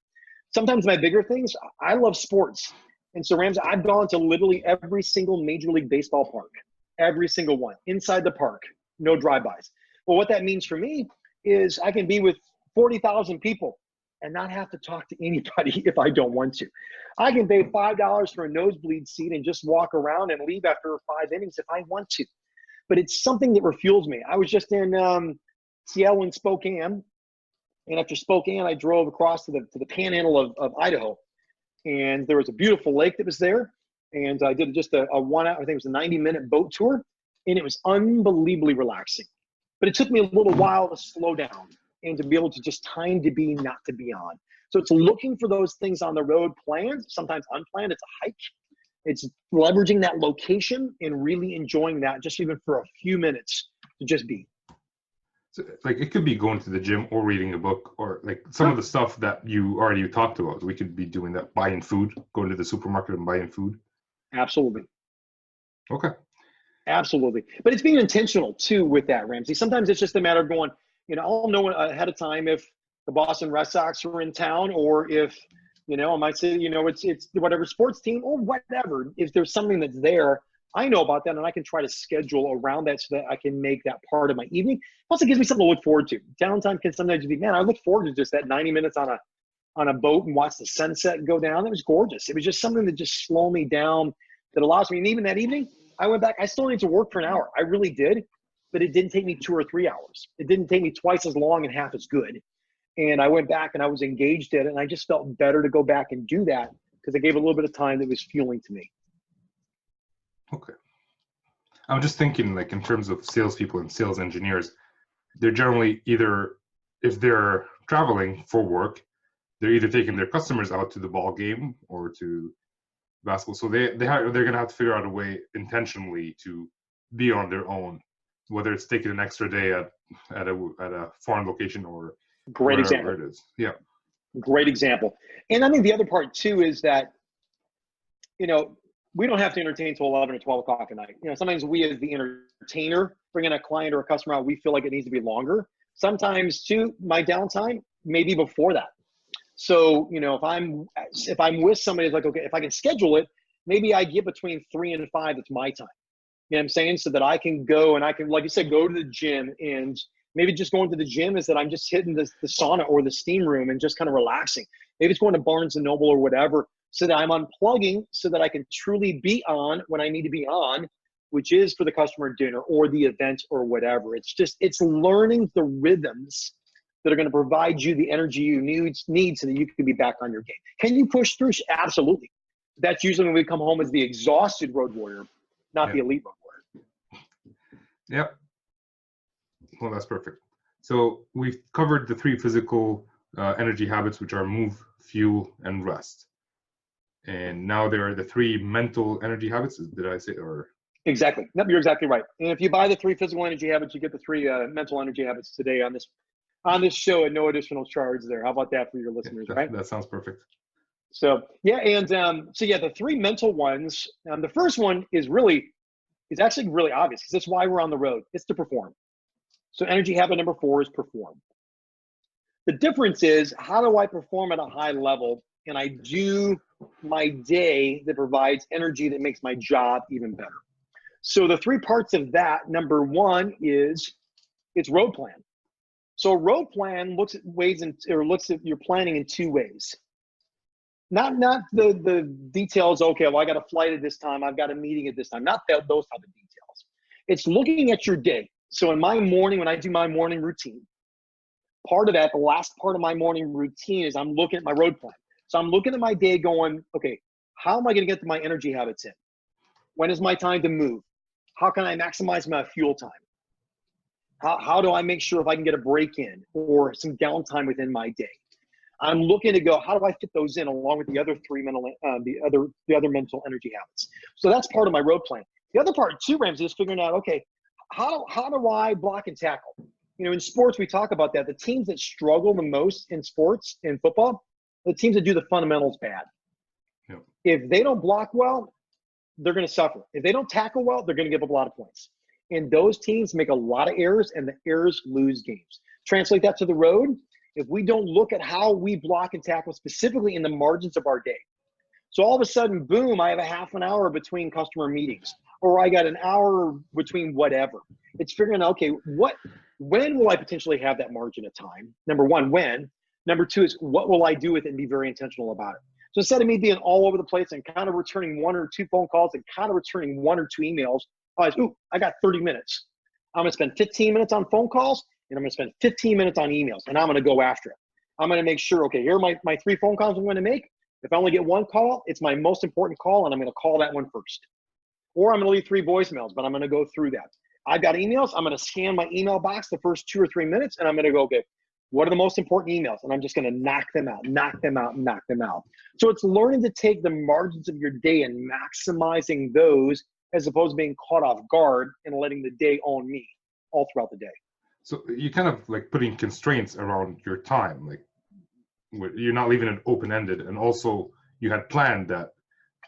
Sometimes my bigger things, I love sports. And so Rams, I've gone to literally every single Major League Baseball park, every single one, inside the park, no drive-bys. Well, what that means for me is I can be with 40,000 people and not have to talk to anybody if I don't want to. I can pay $5 for a nosebleed seat and just walk around and leave after 5 innings if I want to. But it's something that refuels me. I was just in Seattle and Spokane. And after Spokane, I drove across to the panhandle of Idaho. And there was a beautiful lake that was there. And I did just a 1 hour, I think it was a 90-minute boat tour. And it was unbelievably relaxing. But it took me a little while to slow down and to be able to just time to be, not to be on. So it's looking for those things on the road, planned, sometimes unplanned. It's a hike. It's leveraging that location and really enjoying that just even for a few minutes to just be. So, like, it could be going to the gym or reading a book, or like some of the stuff that you already talked about. We could be doing that, buying food, going to the supermarket and buying food. Absolutely. Okay. Absolutely. But it's being intentional too with that, Ramsey. Sometimes it's just a matter of going, I'll know ahead of time if the Boston Red Sox are in town, or if, I might say, it's whatever sports team or whatever. If there's something that's there, I know about that, and I can try to schedule around that so that I can make that part of my evening. Plus, it gives me something to look forward to. Downtime can sometimes be, man, I look forward to just that 90 minutes on a boat and watch the sunset go down. It was gorgeous. It was just something that just slowed me down, that allows me. And even that evening, I went back. I still need to work for an hour. I really did, but it didn't take me 2 or 3 hours. It didn't take me twice as long and half as good. And I went back and I was engaged in it, and I just felt better to go back and do that because I gave a little bit of time that was fueling to me. Okay. I'm just thinking, like, in terms of salespeople and sales engineers, they're generally either, if they're traveling for work, they're either taking their customers out to the ball game or to basketball. So they're going to have to figure out a way intentionally to be on their own, whether it's taking an extra day at a foreign location or great example. It is. Yeah. Great example. And I think the other part too is that, we don't have to entertain till 11 or 12 o'clock at night. Sometimes we as the entertainer bring in a client or a customer out, we feel like it needs to be longer. Sometimes too, my downtime may be before that. So, if I'm with somebody, it's like, okay, if I can schedule it, maybe I get between 3 and 5, it's my time. You know what I'm saying? So that I can go and I can, like you said, go to the gym, and maybe just going to the gym is that I'm just hitting the sauna or the steam room and just kind of relaxing. Maybe it's going to Barnes & Noble or whatever, so that I'm unplugging so that I can truly be on when I need to be on, which is for the customer dinner or the event or whatever. It's learning the rhythms that are going to provide you the energy you need so that you can be back on your game. Can you push through? Absolutely. That's usually when we come home as the exhausted road warrior, not the elite road warrior. Yep. Well, that's perfect. So we've covered the 3 physical energy habits, which are move, fuel, and rest. And now there are the 3 mental energy habits. Did I say, or? Exactly. Nope, you're exactly right. And if you buy the 3 physical energy habits, you get the 3 mental energy habits today on this show at no additional charge there. How about that for your listeners, right? That sounds perfect. So, yeah. And the 3 mental ones, the first one is actually really obvious because that's why we're on the road. It's to perform. So energy habit number 4 is perform. The difference is, how do I perform at a high level? And I do my day that provides energy that makes my job even better. So the 3 parts of that, number 1 is it's road plan. So a road plan looks at your planning in 2 ways. Not the details. Okay, well, I got a flight at this time. I've got a meeting at this time. Not those type of details. It's looking at your day. So in my morning, when I do my morning routine, part of that, the last part of my morning routine is I'm looking at my road plan. So I'm looking at my day going, okay, how am I going to get to my energy habits in? When is my time to move? How can I maximize my fuel time? How do I make sure if I can get a break in or some downtime within my day? I'm looking to go, how do I fit those in along with the other 3 the other mental energy habits? So that's part of my road plan. The other part too, Ramsey, is figuring out, okay, how do I block and tackle? In sports, we talk about that. The teams that struggle the most in sports, in football, the teams that do the fundamentals bad. Yep. If they don't block well, they're going to suffer. If they don't tackle well, they're going to give up a lot of points. And those teams make a lot of errors, and the errors lose games. Translate that to the road. If we don't look at how we block and tackle specifically in the margins of our day. So all of a sudden, boom, I have a half an hour between customer meetings, or I got an hour between whatever. It's figuring out, okay, when will I potentially have that margin of time? Number 1, when? Number 2 is, what will I do with it and be very intentional about it? So instead of me being all over the place and kind of returning 1 or 2 phone calls and kind of returning 1 or 2 emails, I got 30 minutes. I'm going to spend 15 minutes on phone calls and I'm going to spend 15 minutes on emails, and I'm going to go after it. I'm going to make sure, okay, here are my 3 phone calls I'm going to make. If I only get 1 call, it's my most important call, and I'm going to call that one first. Or I'm going to leave 3 voicemails, but I'm going to go through that. I've got emails. I'm going to scan my email box the first 2 or 3 minutes, and I'm going to go, okay, what are the most important emails? And I'm just going to knock them out, knock them out, knock them out. So it's learning to take the margins of your day and maximizing those as opposed to being caught off guard and letting the day own me all throughout the day. So you kind of like putting constraints around your time, like you're not leaving it open-ended. And also you had planned that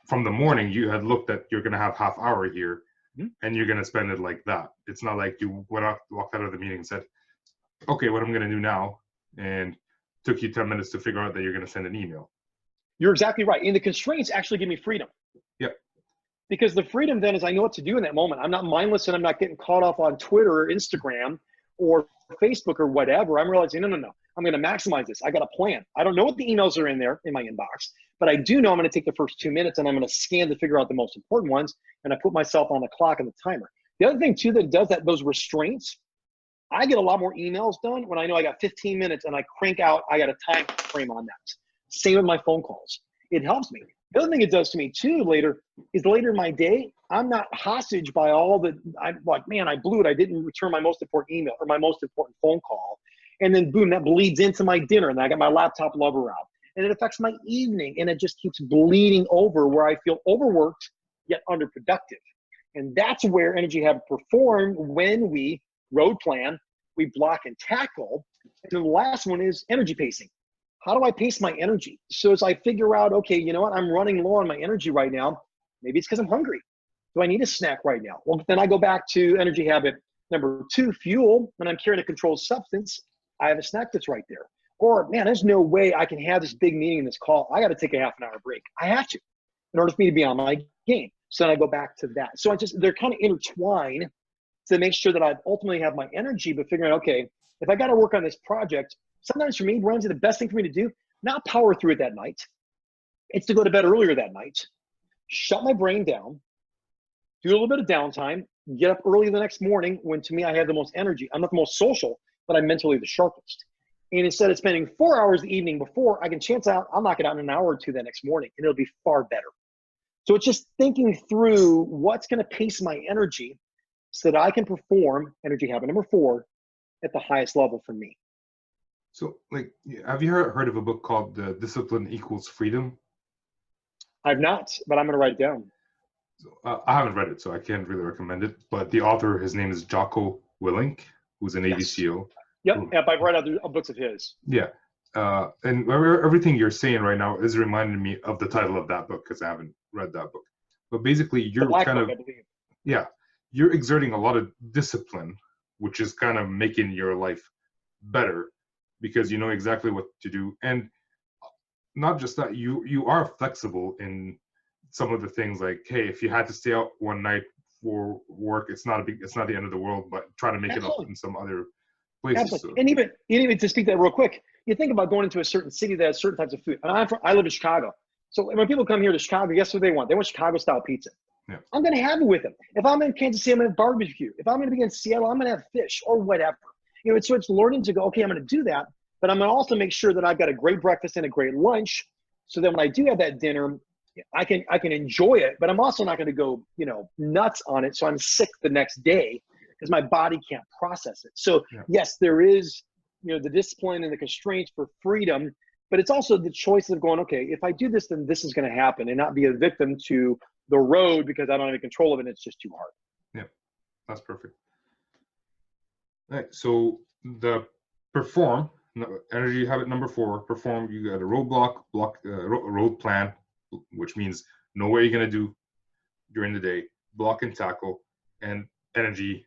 from the morning you had looked at you're going to have half hour here and you're going to spend it like that. It's not like you walked out of the meeting and said, okay, what I'm going to do now, and took you 10 minutes to figure out that you're going to send an email. You're exactly right. And the constraints actually give me freedom. Yep. Because the freedom then is I know what to do in that moment. I'm not mindless and I'm not getting caught off on Twitter or Instagram or Facebook or whatever. I'm realizing, no. I'm going to maximize this. I got a plan. I don't know what the emails are in there in my inbox, but I do know I'm going to take the first 2 minutes and I'm going to scan to figure out the most important ones. And I put myself on the clock and the timer. The other thing too that does that, those restraints, I get a lot more emails done when I know I got 15 minutes and I crank out, I got a time frame on that. Same with my phone calls. It helps me. The other thing it does to me too later is later in my day, I'm not hostage by all the, I'm like, man, I blew it. I didn't return my most important email or my most important phone call. And then boom, that bleeds into my dinner and I got my laptop lover out. And it affects my evening and it just keeps bleeding over where I feel overworked yet underproductive. And that's where Energy Habit perform when we road plan, we block and tackle. And then the last one is energy pacing. How do I pace my energy? So as I figure out, okay, you know what, I'm running low on my energy right now. Maybe it's because I'm hungry. Do I need a snack right now? Well, then I go back to Energy Habit number 2, fuel. When I'm carrying a controlled substance, I have a snack that's right there. Or, man, there's no way I can have this big meeting, this call. I got to take a half an hour break. I have to in order for me to be on my game. So then I go back to that. So they're kind of intertwined to make sure that I ultimately have my energy, but figuring out, okay, if I got to work on this project, sometimes for me, Ramsey, the best thing for me to do, not power through it that night. It's to go to bed earlier that night, shut my brain down, do a little bit of downtime, get up early the next morning when to me I have the most energy. I'm not the most social, but I'm mentally the sharpest. And instead of spending 4 hours the evening before, I can chance out, I'll knock it out in an hour or 2 the next morning, and it'll be far better. So it's just thinking through what's going to pace my energy so that I can perform Energy Habit number 4 at the highest level for me. So, like, have you heard of a book called Discipline Equals Freedom? I've not, but I'm going to write it down. So, I haven't read it, so I can't really recommend it. But the author, his name is Jocko Willink, who's a Navy SEAL. Yep, I've read other books of his. Yeah. And everything you're saying right now is reminding me of the title of that book because I haven't read that book. But basically, you're kind of, yeah, you're exerting a lot of discipline, which is kind of making your life better because you know exactly what to do. And not just that, you are flexible in some of the things like, hey, if you had to stay out one night for work, it's not the end of the world, but try to make it up in some other places. So. And even to speak that real quick, you think about going into a certain city that has certain types of food. And I live in Chicago. So when people come here to Chicago, guess what they want? They want Chicago style pizza. Yeah. I'm going to have it with them. If I'm in Kansas City, I'm going to have barbecue. If I'm going to be in Seattle, I'm going to have fish or whatever. You know, so it's learning to go, okay, I'm going to do that, but I'm going to also make sure that I've got a great breakfast and a great lunch so that when I do have that dinner, I can enjoy it, but I'm also not going to go, nuts on it. So I'm sick the next day because my body can't process it. So yes, there is, the discipline and the constraints for freedom, but it's also the choice of going, okay, if I do this, then this is going to happen, and not be a victim to the road because I don't have any control of it and it's just too hard. Yeah, that's perfect. All right, so the perform, Energy Habit number 4, perform, you got a road plan, which means know what you're going to do during the day, block and tackle, and energy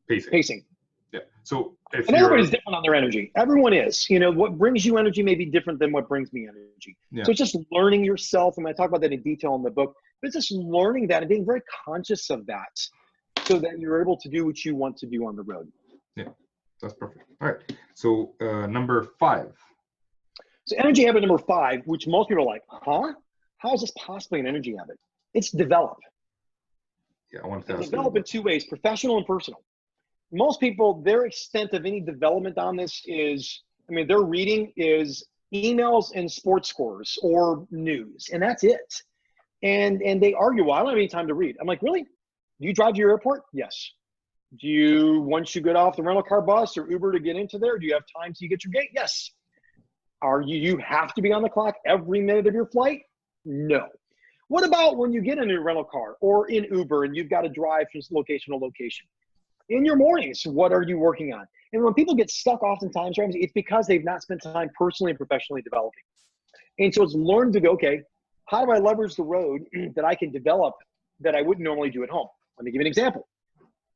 pacing. Yeah. So if everybody's different on their energy. Everyone is. What brings you energy may be different than what brings me energy. Yeah. So it's just learning yourself, and I talk about that in detail in the book, but it's just learning that and being very conscious of that so that you're able to do what you want to do on the road. Yeah, that's perfect. All right. So number 5. So energy habit number 5, which most people are like, huh? How is this possibly an energy habit? It's develop. Yeah, I want to develop in 2 ways, professional and personal. most people, their extent of any development on this is, I mean, their reading is emails and sports scores or news, and that's it. And they argue, well, I don't have any time to read. I'm like, really? Do you drive to your airport? Yes. Do you, once you get off the rental car bus or Uber to get into there, do you have time till you get your gate? Yes. Are you have to be on the clock every minute of your flight? No. What about when you get in a rental car or in Uber and you've got to drive from location to location? In your mornings, what are you working on? And when people get stuck oftentimes, Ramsey, it's because they've not spent time personally and professionally developing. And so it's learned to go, okay, how do I leverage the road that I can develop that I wouldn't normally do at home? Let me give you an example.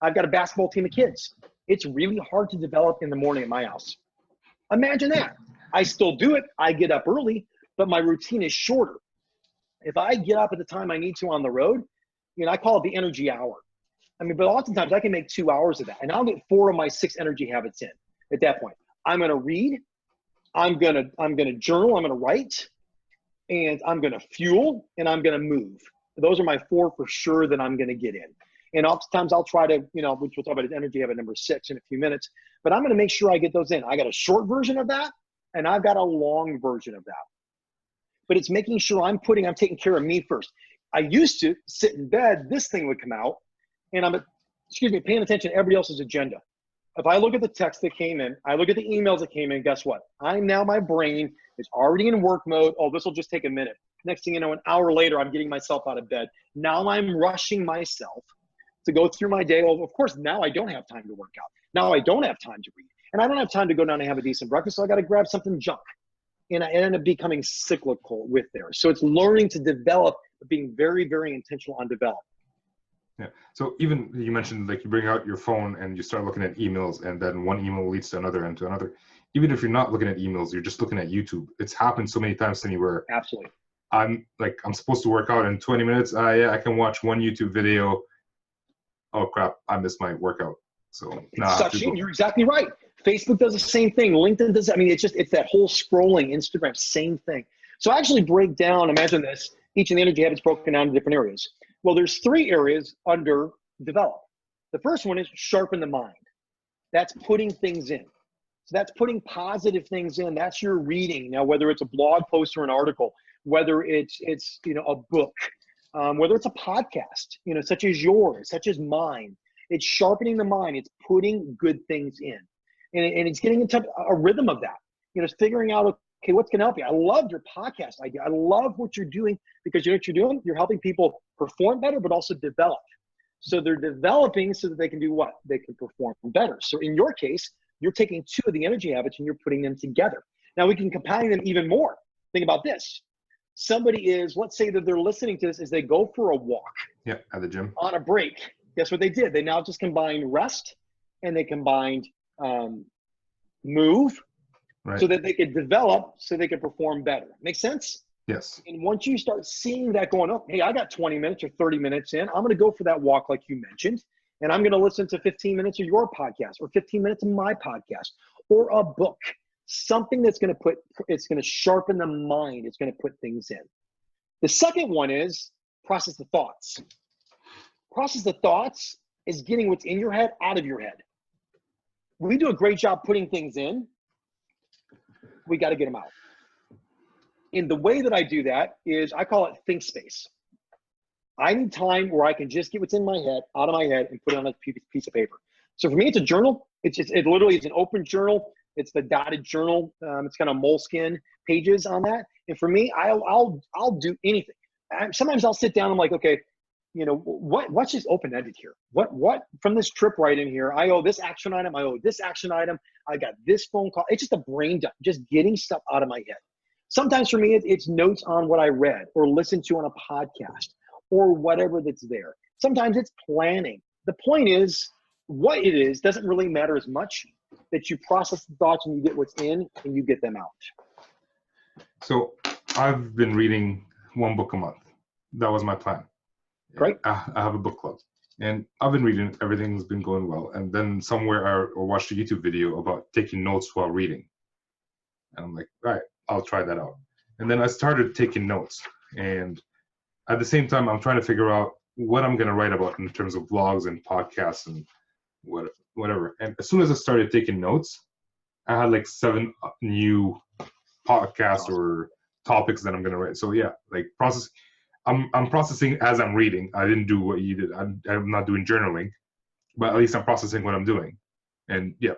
I've got a basketball team of kids. It's really hard to develop in the morning at my house. Imagine that. I still do it. I get up early, but my routine is shorter. If I get up at the time I need to on the road, you know, I call it the energy hour. I mean, but oftentimes I can make 2 hours of that, and I'll get 4 of my 6 energy habits in at that point. I'm going to read, I'm going to journal, I'm going to write, and I'm going to fuel, and I'm going to move. Those are my 4 for sure that I'm going to get in. And oftentimes I'll try to, you know, which we'll talk about energy habit number 6 in a few minutes, but I'm going to make sure I get those in. I got a short version of that, and I've got a long version of that. But it's making sure I'm taking care of me first. I used to sit in bed, this thing would come out, and I'm, paying attention to everybody else's agenda. If I look at the text that came in, I look at the emails that came in, guess what? My brain is already in work mode. Oh, this will just take a minute. Next thing you know, an hour later, I'm getting myself out of bed. Now I'm rushing myself to go through my day. Well, of course, now I don't have time to work out. Now I don't have time to read. And I don't have time to go down and have a decent breakfast, so I got to grab something junk. And I end up becoming cyclical with there. So it's learning to develop, but being very, very intentional on development. Yeah. So even you mentioned, like, you bring out your phone and you start looking at emails, and then one email leads to another and to another. Even if you're not looking at emails, you're just looking at YouTube. It's happened so many times to me where absolutely, I'm supposed to work out in 20 minutes. Yeah, I can watch one YouTube video. Oh crap, I missed my workout. So you're exactly right. Facebook does the same thing. LinkedIn does. I mean, it's that whole scrolling. Instagram, same thing. So I actually break down. Imagine this. Each of the energy habits broken down into different areas. Well, there's 3 areas under develop. The first one is sharpen the mind. That's putting things in. So that's putting positive things in. That's your reading. Now, whether it's a blog post or an article, whether it's a book, whether it's a podcast, such as yours, such as mine, it's sharpening the mind. It's putting good things in, and it's getting into a rhythm of that. It's figuring out, okay, what's going to help you? I love your podcast idea. I love what you're doing, because you know what you're doing? You're helping people perform better, but also develop. So they're developing so that they can do what? They can perform better. So in your case, you're taking 2 of the energy habits and you're putting them together. Now we can combine them even more. Think about this. Somebody is, let's say that they're listening to this as they go for a walk. Yeah, at the gym. On a break. Guess what they did? They now just combined rest and they combined move, right, so that they could develop, so they could perform better. Make sense? Yes. And once you start seeing that going up, hey, I got 20 minutes or 30 minutes in, I'm going to go for that walk like you mentioned, and I'm going to listen to 15 minutes of your podcast or 15 minutes of my podcast or a book, something that's going to sharpen the mind. It's going to put things in. The second one is process the thoughts. Process the thoughts is getting what's in your head out of your head. We do a great job putting things in. We got to get them out. And the way that I do that is I call it think space. I need time where I can just get what's in my head out of my head and put it on a piece of paper. So for me, it's a journal. It literally is an open journal. It's the dotted journal. It's kind of moleskin pages on that. And for me, I'll do anything. Sometimes I'll sit down. I'm like, okay, what's just open-ended here? What from this trip right in here? I owe this action item. I owe this action item. I got this phone call. It's just a brain dump, just getting stuff out of my head. Sometimes for me, it's notes on what I read or listened to on a podcast or whatever that's there. Sometimes it's planning. The point is, what it is doesn't really matter as much, that you process the thoughts and you get what's in and you get them out. So I've been reading 1 book a month. That was my plan. Great. I have a book club, and I've been reading. Everything's been going well. And then somewhere I watched a YouTube video about taking notes while reading. And I'm like, all right, I'll try that out. And then I started taking notes. And at the same time, I'm trying to figure out what I'm going to write about in terms of vlogs and podcasts and whatever. And as soon as I started taking notes, I had like 7 new podcasts or topics that I'm gonna write. So yeah, like I'm processing as I'm reading. I didn't do what you did. I'm not doing journaling, but at least I'm processing what I'm doing. And yeah,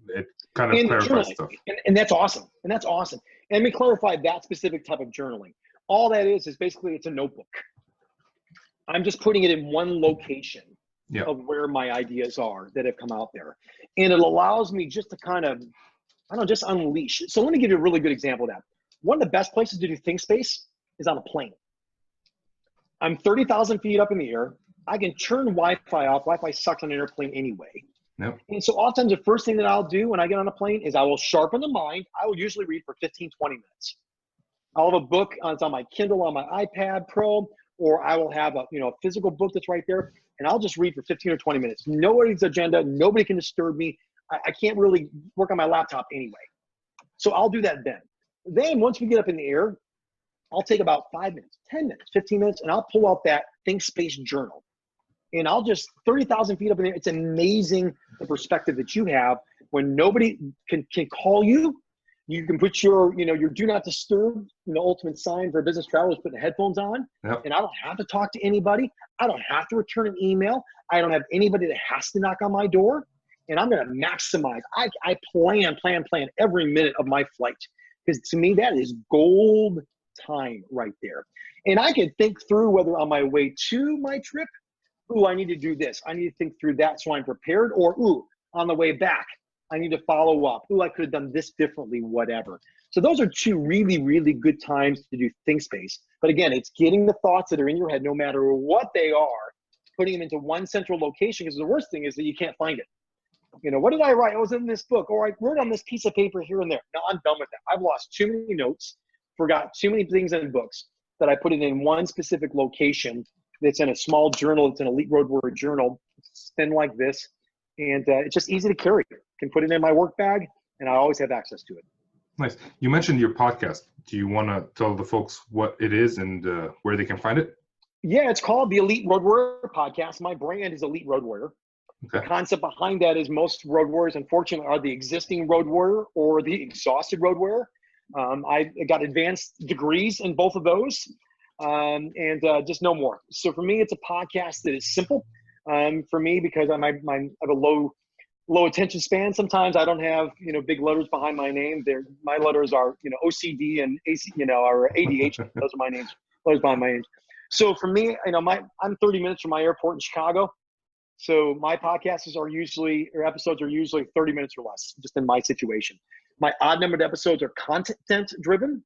it kind of And clarifies journaling, stuff. and that's awesome. And that's awesome. And let me clarify that specific type of journaling. All that is basically it's a notebook. I'm just putting it in one location Yeah. of where my ideas are that have come out there. And it allows me just to kind of, I don't know, just unleash. So let me give you a really good example of that. One of the best places to do ThinkSpace is on a plane. I'm 30,000 feet up in the air. I can turn Wi-Fi off. Wi-Fi sucks on an airplane anyway. Yep. And so oftentimes the first thing that I'll do when I get on a plane is I will sharpen the mind. I will usually read for 15, 20 minutes. I'll have a book, it's on my Kindle, on my iPad Pro, or I will have a physical book that's right there, and I'll just read for 15 or 20 minutes. Nobody's agenda, nobody can disturb me. I can't really work on my laptop anyway. So I'll do that then. Then once we get up in the air, I'll take about 5 minutes, 10 minutes, 15 minutes, and I'll pull out that ThinkSpace journal. And I'll just 30,000 feet up in the air. It's amazing the perspective that you have when nobody can call you. You can put your do not disturb, ultimate sign for business travelers, putting the headphones on. Yep. And I don't have to talk to anybody. I don't have to return an email. I don't have anybody that has to knock on my door. And I'm going to maximize. I plan every minute of my flight, because to me, that is gold time right there. And I can think through whether on my way to my trip, I need to do this. I need to think through that so I'm prepared. Or, on the way back, I need to follow up. I could have done this differently, whatever. So those are 2 really, really good times to do ThinkSpace. But again, it's getting the thoughts that are in your head, no matter what they are, putting them into one central location, because the worst thing is that you can't find it. What did I write? It was in this book, or I wrote on this piece of paper here and there. No, I'm done with that. I've lost too many notes, forgot too many things in books, that I put it in one specific location. It's in a small journal. It's an Elite Road Warrior journal. It's thin like this. And it's just easy to carry. Can put it in my work bag, and I always have access to it. Nice. You mentioned your podcast. Do you want to tell the folks what it is and where they can find it? Yeah, it's called the Elite Road Warrior Podcast. My brand is Elite Road Warrior. Okay. The concept behind that is most road warriors, unfortunately, are the existing road warrior or the exhausted road warrior. I got advanced degrees in both of those, and just no more. So for me, it's a podcast that is simple. For me, because I have a low attention span. Sometimes I don't have big letters behind my name. My letters are OCD and AC, or ADHD. Those are my names. Letters behind my names. So for me, I'm 30 minutes from my airport in Chicago. So my episodes are usually 30 minutes or less, just in my situation. My odd numbered episodes are content driven.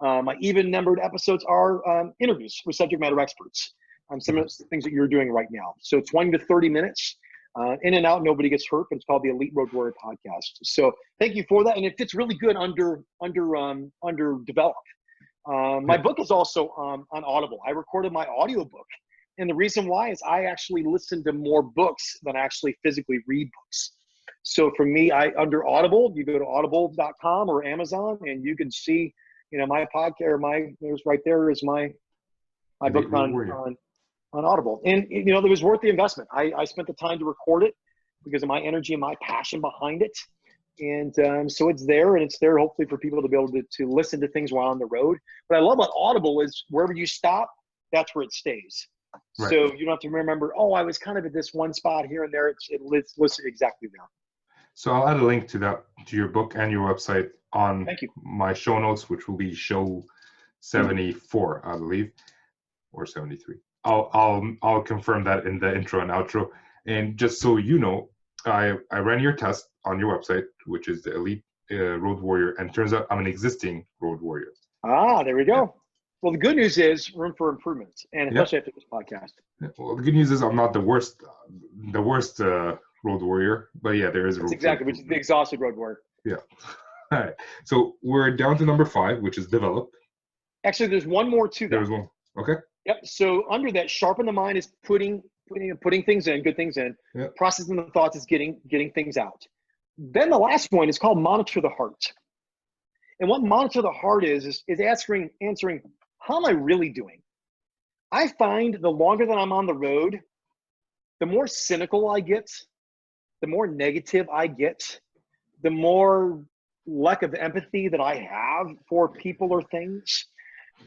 My even numbered episodes are interviews with subject matter experts on some of the things that you're doing right now. So 20 to 30 minutes, in and out, nobody gets hurt, but it's called the Elite Road Warrior Podcast. So thank you for that. And it fits really good under develop. My book is also on Audible. I recorded my audiobook. And the reason why is I actually listen to more books than I actually physically read books. So for me, under Audible, you go to audible.com or Amazon, and you can see, my podcast, or there's right there is my book on Audible. And, it was worth the investment. I spent the time to record it because of my energy and my passion behind it. And so it's there, and it's there hopefully for people to be able to listen to things while on the road. What I love about Audible is wherever you stop, that's where it stays. Right. So you don't have to remember, I was kind of at this one spot here and there. It's listed exactly there. So I'll add a link to your book and your website on Thank you. My show notes, which will be show 74, I believe, or 73. I'll confirm that in the intro and outro. And just so you know, I ran your test on your website, which is the Elite Road Warrior, and turns out I'm an existing Road Warrior. There we go. Yeah. Well, the good news is room for improvement, and especially after this podcast. Well, the good news is I'm not the worst road warrior, but yeah, there is a room. That's exactly, which is the exhausted road warrior. Yeah. All right. So we're down to number 5, which is develop. Actually, there's one more to that. There's one. Okay. Yep. So under that, sharpen the mind is putting things in, good things in. Yep. Processing the thoughts is getting things out. Then the last one is called monitor the heart. And what monitor the heart is answering, how am I really doing? I find the longer that I'm on the road, the more cynical I get the more negative I get, the more lack of empathy that I have for people or things.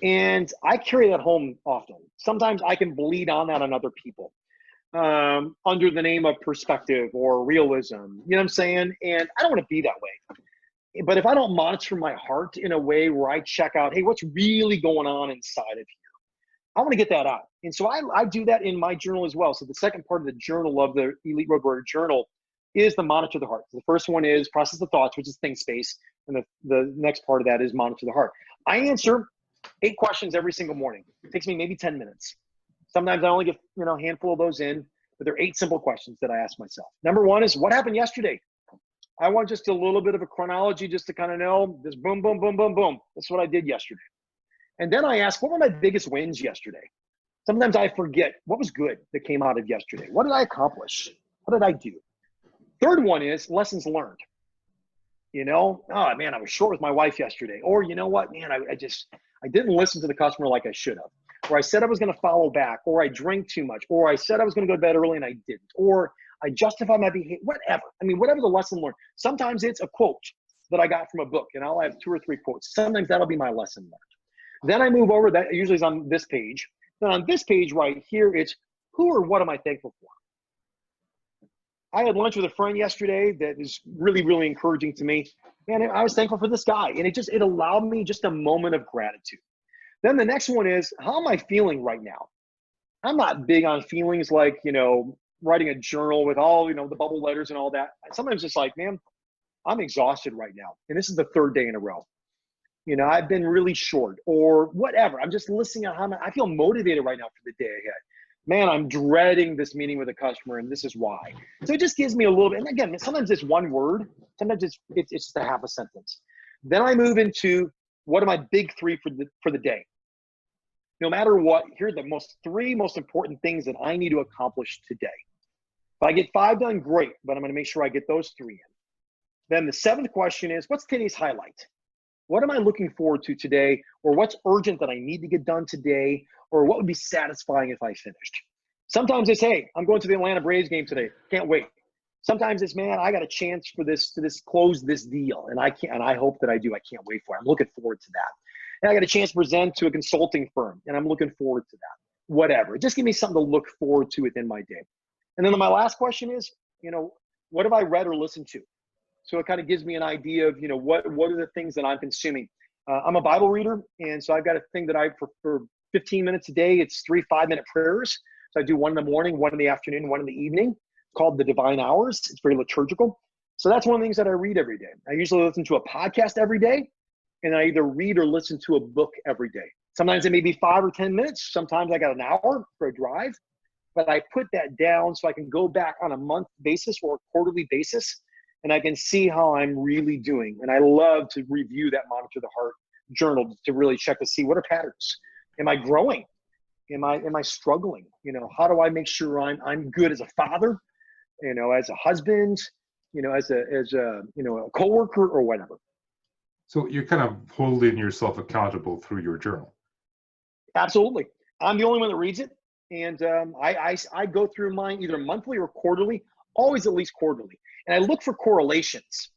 And I carry that home often. Sometimes I can bleed on that on other people under the name of perspective or realism. You know what I'm saying? And I don't want to be that way. But if I don't monitor my heart in a way where I check out, hey, what's really going on inside of here? I want to get that out. And so I do that in my journal as well. So the second part of the journal of the Elite Road Warrior Journal is the monitor the heart. The first one is process the thoughts, which is think space. And the next part of that is monitor the heart. I answer 8 questions every single morning. It takes me maybe 10 minutes. Sometimes I only get a handful of those in, but they're 8 simple questions that I ask myself. Number 1 is, what happened yesterday? I want just a little bit of a chronology just to kind of know this boom, boom, boom, boom, boom. That's what I did yesterday. And then I ask, what were my biggest wins yesterday? Sometimes I forget what was good that came out of yesterday. What did I accomplish? What did I do? Third one is lessons learned. Oh man, I was short with my wife yesterday. Or you know what, man, I didn't listen to the customer like I should have. Or I said I was going to follow back. Or I drank too much. Or I said I was going to go to bed early and I didn't. Or I justify my behavior, whatever. I mean, whatever the lesson learned. Sometimes it's a quote that I got from a book, and I'll have 2 or 3 quotes. Sometimes that'll be my lesson learned. Then I move over, that usually is on this page. Then on this page right here, it's who or what am I thankful for? I had lunch with a friend yesterday that is really, really encouraging to me. Man, I was thankful for this guy, and it allowed me just a moment of gratitude. Then the next one is, how am I feeling right now? I'm not big on feelings like, writing a journal with all, the bubble letters and all that. Sometimes it's like, man, I'm exhausted right now. And this is the 3rd day in a row. I've been really short or whatever. I'm just listening on how I feel motivated right now for the day ahead. Man, I'm dreading this meeting with a customer, and this is why. So it just gives me a little bit. And again, sometimes it's one word. Sometimes it's just a half a sentence. Then I move into what are my big 3 for the day. No matter what, here are the 3 most important things that I need to accomplish today. If I get 5 done, great, but I'm going to make sure I get those 3 in. Then the 7th question is, what's today's highlight? What am I looking forward to today? Or what's urgent that I need to get done today? Or what would be satisfying if I finished? Sometimes it's, hey, I'm going to the Atlanta Braves game today. Can't wait. Sometimes it's, man, I got a chance for this to close this deal. And I hope that I do. I can't wait for it. I'm looking forward to that. And I got a chance to present to a consulting firm, and I'm looking forward to that. Whatever. Just give me something to look forward to within my day. And then my last question is, what have I read or listened to? So it kind of gives me an idea of, what are the things that I'm consuming. I'm a Bible reader, and so I've got a thing that for 15 minutes a day, it's 3 5-minute prayers. So I do one in the morning, one in the afternoon, one in the evening, called the Divine Hours. It's very liturgical. So that's one of the things that I read every day. I usually listen to a podcast every day, and I either read or listen to a book every day. Sometimes it may be 5 or 10 minutes. Sometimes I got an hour for a drive, but I put that down so I can go back on a month basis or a quarterly basis, and I can see how I'm really doing. And I love to review that Monitor the Heart journal to really check to see what are patterns. Am I growing? Am I struggling? How do I make sure I'm good as a father, as a husband, as a coworker or whatever. So you're kind of holding yourself accountable through your journal. Absolutely. I'm the only one that reads it. And I go through mine either monthly or quarterly, always at least quarterly. And I look for correlations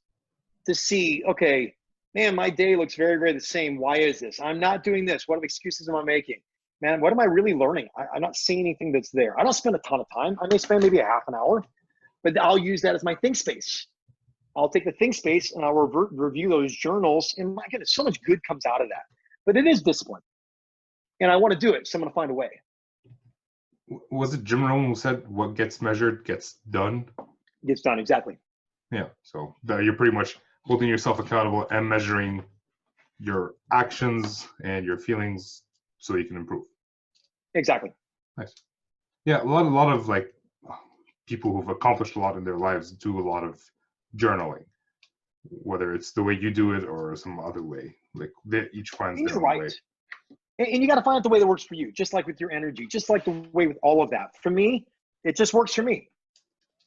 to see, okay, man, my day looks very, very the same. Why is this? I'm not doing this. What excuses am I making? Man, what am I really learning? I'm not seeing anything that's there. I don't spend a ton of time. I may spend maybe a half an hour, but I'll use that as my think space. I'll take the think space and I'll review those journals. And my goodness, so much good comes out of that. But it is discipline. And I want to do it, so I'm going to find a way. Was it Jim Rohn who said what gets measured gets done? Gets done, exactly. Yeah, so you're pretty much holding yourself accountable and measuring your actions and your feelings so you can improve. Exactly. Nice. Yeah, a lot of like people who've accomplished a lot in their lives do a lot of journaling, whether it's the way you do it or some other way. Like they each finds their own way. And you got to find out the way that works for you, just like with your energy, just like the way with all of that. For me, it just works for me.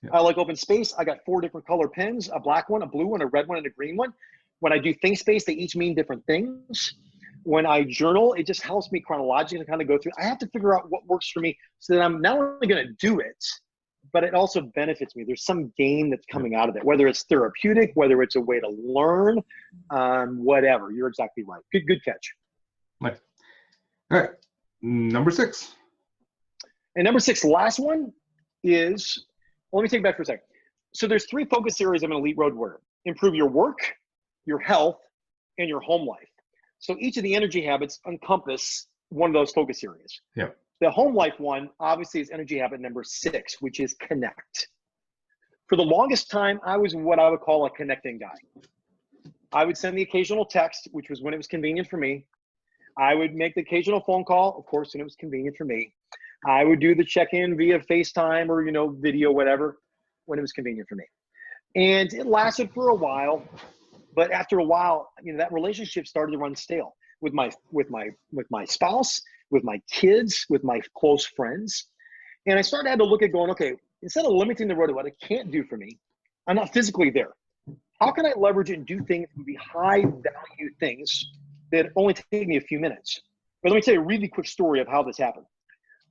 Yeah. I like open space. I got 4 different color pens, a black one, a blue one, a red one, and a green one. When I do think space, they each mean different things. When I journal, it just helps me chronologically kind of go through. I have to figure out what works for me so that I'm not only going to do it, but it also benefits me. There's some gain that's coming out of it, whether it's therapeutic, whether it's a way to learn, whatever. You're exactly right. Good catch. Nice. All right, number 6. And number 6, last one is, well, let me take it back for a second. So there's 3 focus areas of an elite road warrior: improve your work, your health, and your home life. So each of the energy habits encompass one of those focus areas. Yeah. The home life one obviously is energy habit number 6, which is connect. For the longest time, I was what I would call a connecting guy. I would send the occasional text, which was when it was convenient for me. I would make the occasional phone call, of course, when it was convenient for me. I would do the check-in via FaceTime or, video, whatever, when it was convenient for me. And it lasted for a while, but after a while, that relationship started to run stale with my spouse, with my kids, with my close friends. And I started to look at going, okay, instead of limiting the road to what it can't do for me, I'm not physically there. How can I leverage it and do things that would be high value things that only take me a few minutes? But let me tell you a really quick story of how this happened.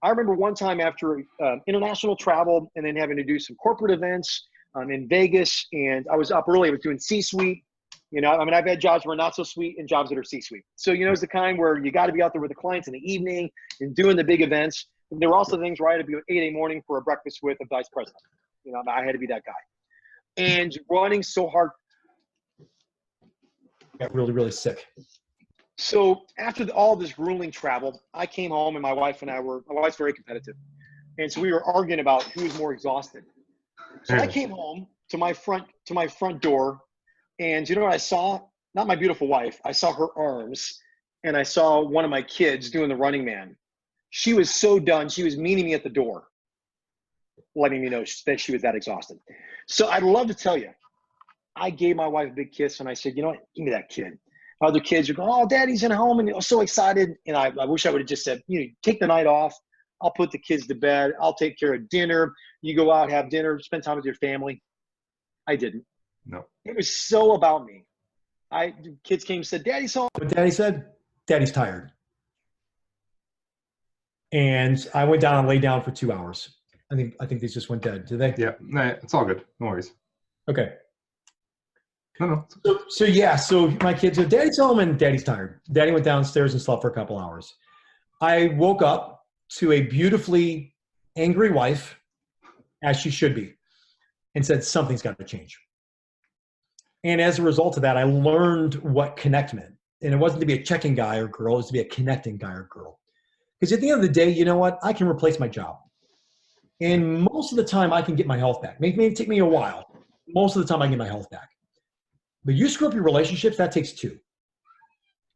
I remember one time after international travel and then having to do some corporate events in Vegas, and I was up early. I was doing C-suite. I've had jobs that are not so sweet and jobs that are C-suite. So, it's the kind where you got to be out there with the clients in the evening and doing the big events. And there were also things where I had to be at 8 a.m. for a breakfast with a vice president. I had to be that guy. And running so hard. Got really, really sick. So after all this grueling travel, I came home and my wife's very competitive. And so we were arguing about who was more exhausted. So I came home to my front door, and you know what I saw? Not my beautiful wife. I saw her arms, and I saw one of my kids doing the running man. She was so done. She was meeting me at the door, letting me know that she was that exhausted. So I'd love to tell you, I gave my wife a big kiss, and I said, you know what? Give me that kid. Other kids are going, oh, Daddy's in home, and I was so excited. And I wish I would have just said, take the night off. I'll put the kids to bed. I'll take care of dinner. You go out, have dinner, spend time with your family. I didn't. No. It was so about me. Kids came and said, Daddy's home. But Daddy said, Daddy's tired. And I went down and laid down for 2 hours. I think they just went dead. Did they? Yeah, nah, it's all good. No worries. Okay. No. So my kids said, Daddy's home and Daddy's tired. Daddy went downstairs and slept for a couple hours. I woke up to a beautifully angry wife, as she should be, and said, something's got to change. And as a result of that, I learned what connect meant. And it wasn't to be a checking guy or girl, it was to be a connecting guy or girl. Because at the end of the day, you know what? I can replace my job. And most of the time, I can get my health back. Maybe take me a while. Most of the time, I get my health back. But you screw up your relationships, that takes 2.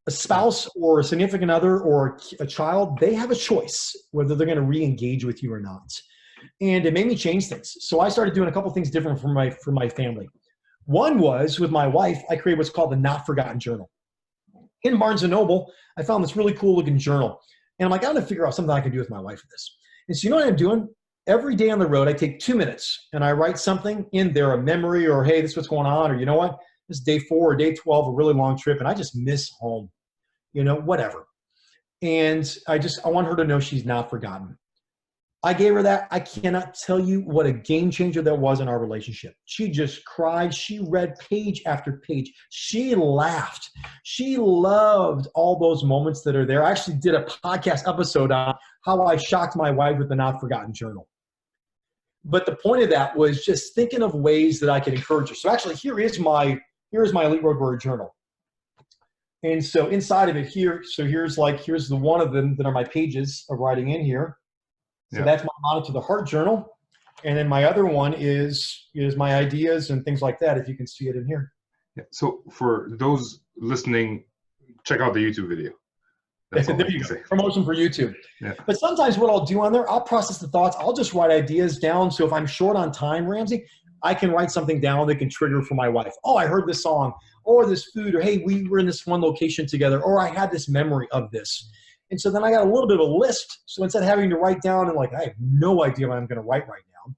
A spouse or a significant other or a child, they have a choice whether they're going to re-engage with you or not. And it made me change things. So I started doing a couple things different for my family. One was with my wife, I created what's called the Not Forgotten Journal. In Barnes & Noble, I found this really cool looking journal. And I'm like, I'm going to figure out something I can do with my wife with this. And so you know what I'm doing? Every day on the road, I take 2 minutes and I write something in there, a memory or, hey, this is what's going on. Or you know what? This is day 4 or day 12, a really long trip. And I just miss home, whatever. And I want her to know she's not forgotten. I gave her that. I cannot tell you what a game changer that was in our relationship. She just cried. She read page after page. She laughed. She loved all those moments that are there. I actually did a podcast episode on how I shocked my wife with the Not Forgotten Journal. But the point of that was just thinking of ways that I could encourage her. So actually, here's my Elite Road Warrior Journal. And so inside of it here's the one of them that are my pages of writing in here. So that's my Monitor the Heart journal. And then my other one is my ideas and things like that, if you can see it in here. Yeah. So for those listening, check out the YouTube video. That's all there I you can go. say. Promotion for YouTube. Yeah. But sometimes what I'll do on there, I'll process the thoughts. I'll just write ideas down. So if I'm short on time, Ramsey, I can write something down that can trigger for my wife. Oh, I heard this song or this food, or hey, we were in this one location together, or I had this memory of this. And so then I got a little bit of a list. So instead of having to write down and like, I have no idea what I'm going to write right now,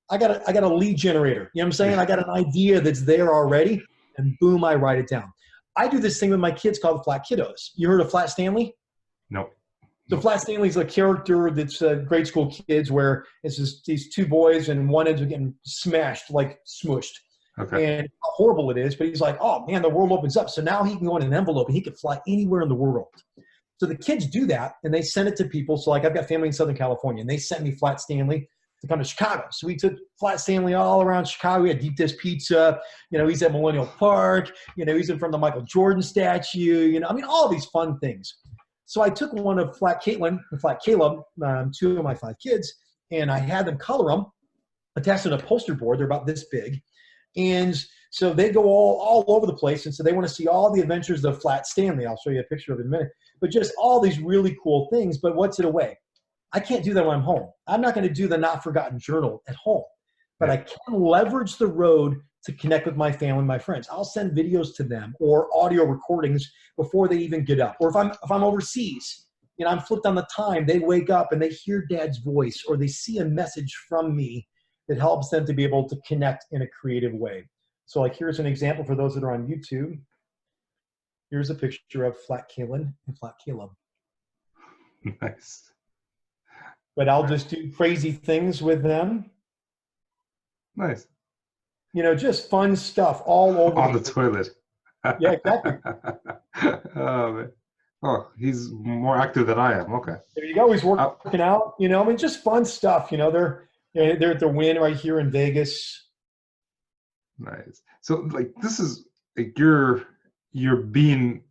I got a lead generator. You know what I'm saying? I got an idea that's there already, and boom, I write it down. I do this thing with my kids called Flat Kiddos. You heard of Flat Stanley? No. So Flat Stanley's a character that's grade school kids where it's just these two boys and one ends up getting smashed, like smushed. Okay. And how horrible it is, but he's like, oh man, the world opens up. So now he can go in an envelope and he can fly anywhere in the world. So the kids do that and they send it to people. So like I've got family in Southern California and they sent me Flat Stanley to come to Chicago. So we took Flat Stanley all around Chicago. We had deep dish pizza. You know, he's at Millennial Park. You know, he's in front of the Michael Jordan statue. You know, I mean, all these fun things. So I took one of Flat Caitlin and Flat Caleb, 2 of my 5 kids, and I had them color them, attached to a poster board. They're about this big. And so they go all over the place. And so they want to see all the adventures of Flat Stanley. I'll show you a picture of it in a minute. But just all these really cool things. But what's it away? I can't do that when I'm home. I'm not going to do the Not Forgotten Journal at home. But I can leverage the road to connect with my family and my friends. I'll send videos to them or audio recordings before they even get up. Or if I'm overseas, you know, I'm flipped on the time, they wake up and they hear Dad's voice or they see a message from me that helps them to be able to connect in a creative way. So like here's an example for those that are on YouTube. Here's a picture of Flat Caitlin and Flat Caleb. Nice. But I'll just do crazy things with them. Nice. You know, just fun stuff all over. On the toilet. Yeah, exactly. Oh, man. Oh, he's more active than I am. Okay. There you go. He's working out. You know, I mean, just fun stuff. You know, they're at the Wynn right here in Vegas. Nice. So, like, this is like you're being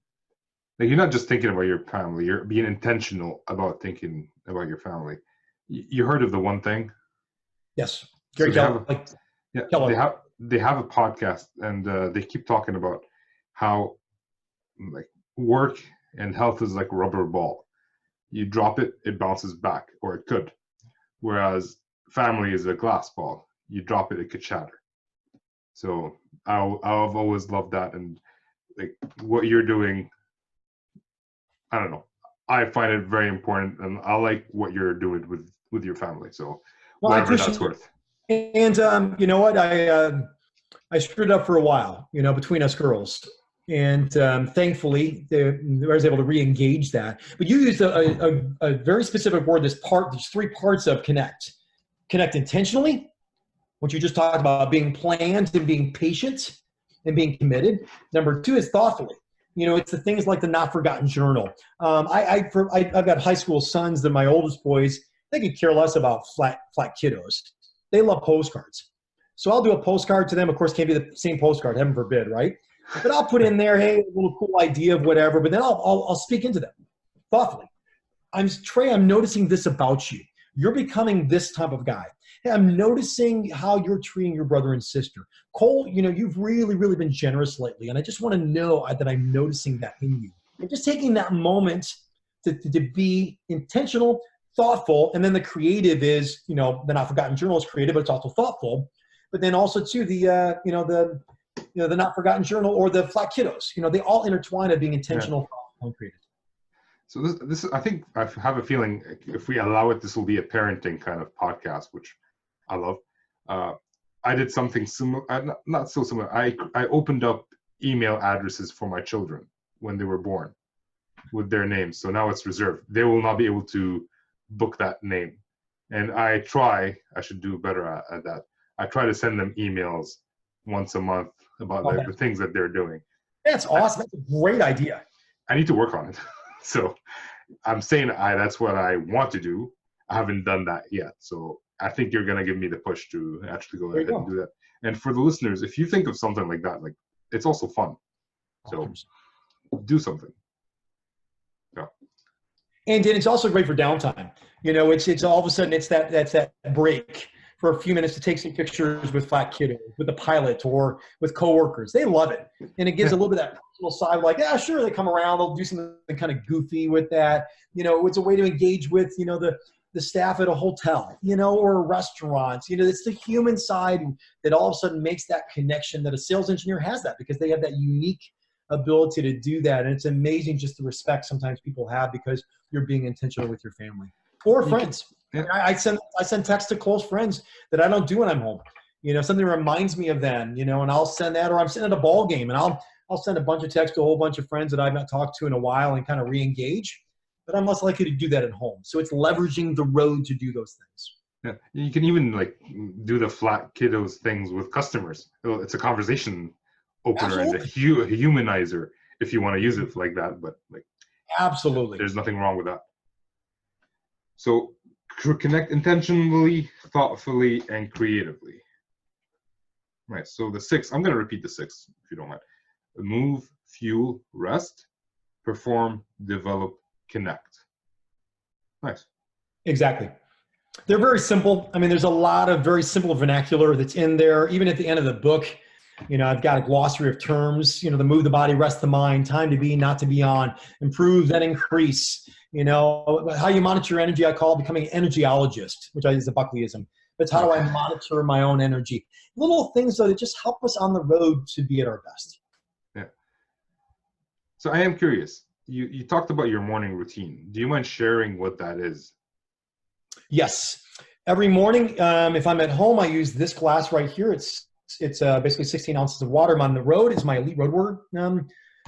like you're not just thinking about your family. You're being intentional about thinking about your family. You heard of The One Thing? Yes. So Gary Keller. Yeah, they have a podcast, and they keep talking about how like work and health is like a rubber ball. You drop it, it bounces back, or it could. Whereas family is a glass ball. You drop it, it could shatter. So I've always loved that, and like what you're doing, I don't know. I find it very important, and I like what you're doing with your family. So whatever that's worth. And you know what? I screwed up for a while, you know, between us girls. And thankfully, I was able to re-engage that. But you used a very specific word, there's 3 parts of connect. Connect intentionally, what you just talked about, being planned and being patient and being committed. Number 2 is thoughtfully. You know, it's the things like the Not Forgotten Journal. I've got high school sons that my oldest boys, they could care less about flat kiddos. They love postcards. So I'll do a postcard to them. Of course, can't be the same postcard, heaven forbid, right? But I'll put in there, hey, a little cool idea of whatever, but then I'll speak into them thoughtfully. Trey, I'm noticing this about you. You're becoming this type of guy. Hey, I'm noticing how you're treating your brother and sister. Cole, you know, you've really, really been generous lately, and I just want to know that I'm noticing that in you. And just taking that moment to be intentional, thoughtful, and then the creative is, you know, the Not Forgotten Journal is creative, but it's also thoughtful. But then also too the Not Forgotten Journal or the Flat Kiddos, you know, they all intertwine of being intentional, thoughtful, and creative. So this I think I have a feeling if we allow it, this will be a parenting kind of podcast, which I love. I did something similar, not so similar. I opened up email addresses for my children when they were born with their names. So now it's reserved. They will not be able to book that name. And I should do better at that. I try to send them emails once a month about the things that they're doing. That's awesome. That's a great idea. I need to work on it. So I'm saying that's what I want to do. I haven't done that yet. So I think you're going to give me the push to actually go ahead and do that. And for the listeners, if you think of something like that, like it's also fun. So do something. Yeah. And it's also great for downtime. You know, it's all of a sudden that's that break for a few minutes to take some pictures with Flat Kiddos, with the pilot, or with coworkers. They love it. And it gives a little bit of that personal side, like, yeah, sure, they come around, they'll do something kind of goofy with that. You know, it's a way to engage with, you know, the staff at a hotel, you know, or a restaurant. You know, it's the human side that all of a sudden makes that connection that a sales engineer has that because they have that unique ability to do that. And it's amazing just the respect sometimes people have because you're being intentional with your family or friends. I send texts to close friends that I don't do when I'm home. You know, something reminds me of them, you know, and I'll send that, or I'm sitting at a ball game and I'll send a bunch of texts to a whole bunch of friends that I've not talked to in a while and kind of re-engage. but I'm less likely to do that at home. So it's leveraging the road to do those things. Yeah, you can even like do the flat kiddos things with customers. It's a conversation opener and a humanizer if you want to use it like that. But like, absolutely, there's nothing wrong with that. So connect intentionally, thoughtfully, and creatively. Right. So the 6, I'm going to repeat the 6 if you don't mind. Move, fuel, rest, perform, develop, connect. Nice. Exactly. They're very simple. I mean, there's a lot of very simple vernacular that's in there. Even at the end of the book, I've got a glossary of terms, the move the body, rest the mind, time to be, not to be on, improve, then increase, how you monitor your energy. I call it becoming an energyologist, which is a Buckleyism. That's how do I monitor my own energy? Little things though that just help us on the road to be at our best. Yeah. So I am curious. You talked about your morning routine. Do you mind sharing what that is? Yes. Every morning, if I'm at home, I use this glass right here. It's basically 16 ounces of water. I'm on the road. It's my Elite Roadwear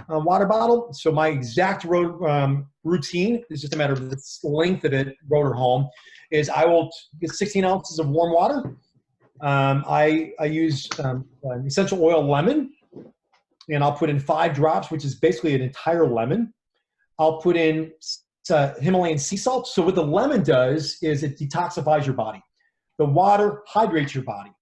water bottle. So my exact road routine is just a matter of the length of it, road or home, is I will get 16 ounces of warm water. I use essential oil lemon, and I'll put in 5 drops, which is basically an entire lemon. I'll put in Himalayan sea salt. So what the lemon does is it detoxifies your body. The water hydrates your body.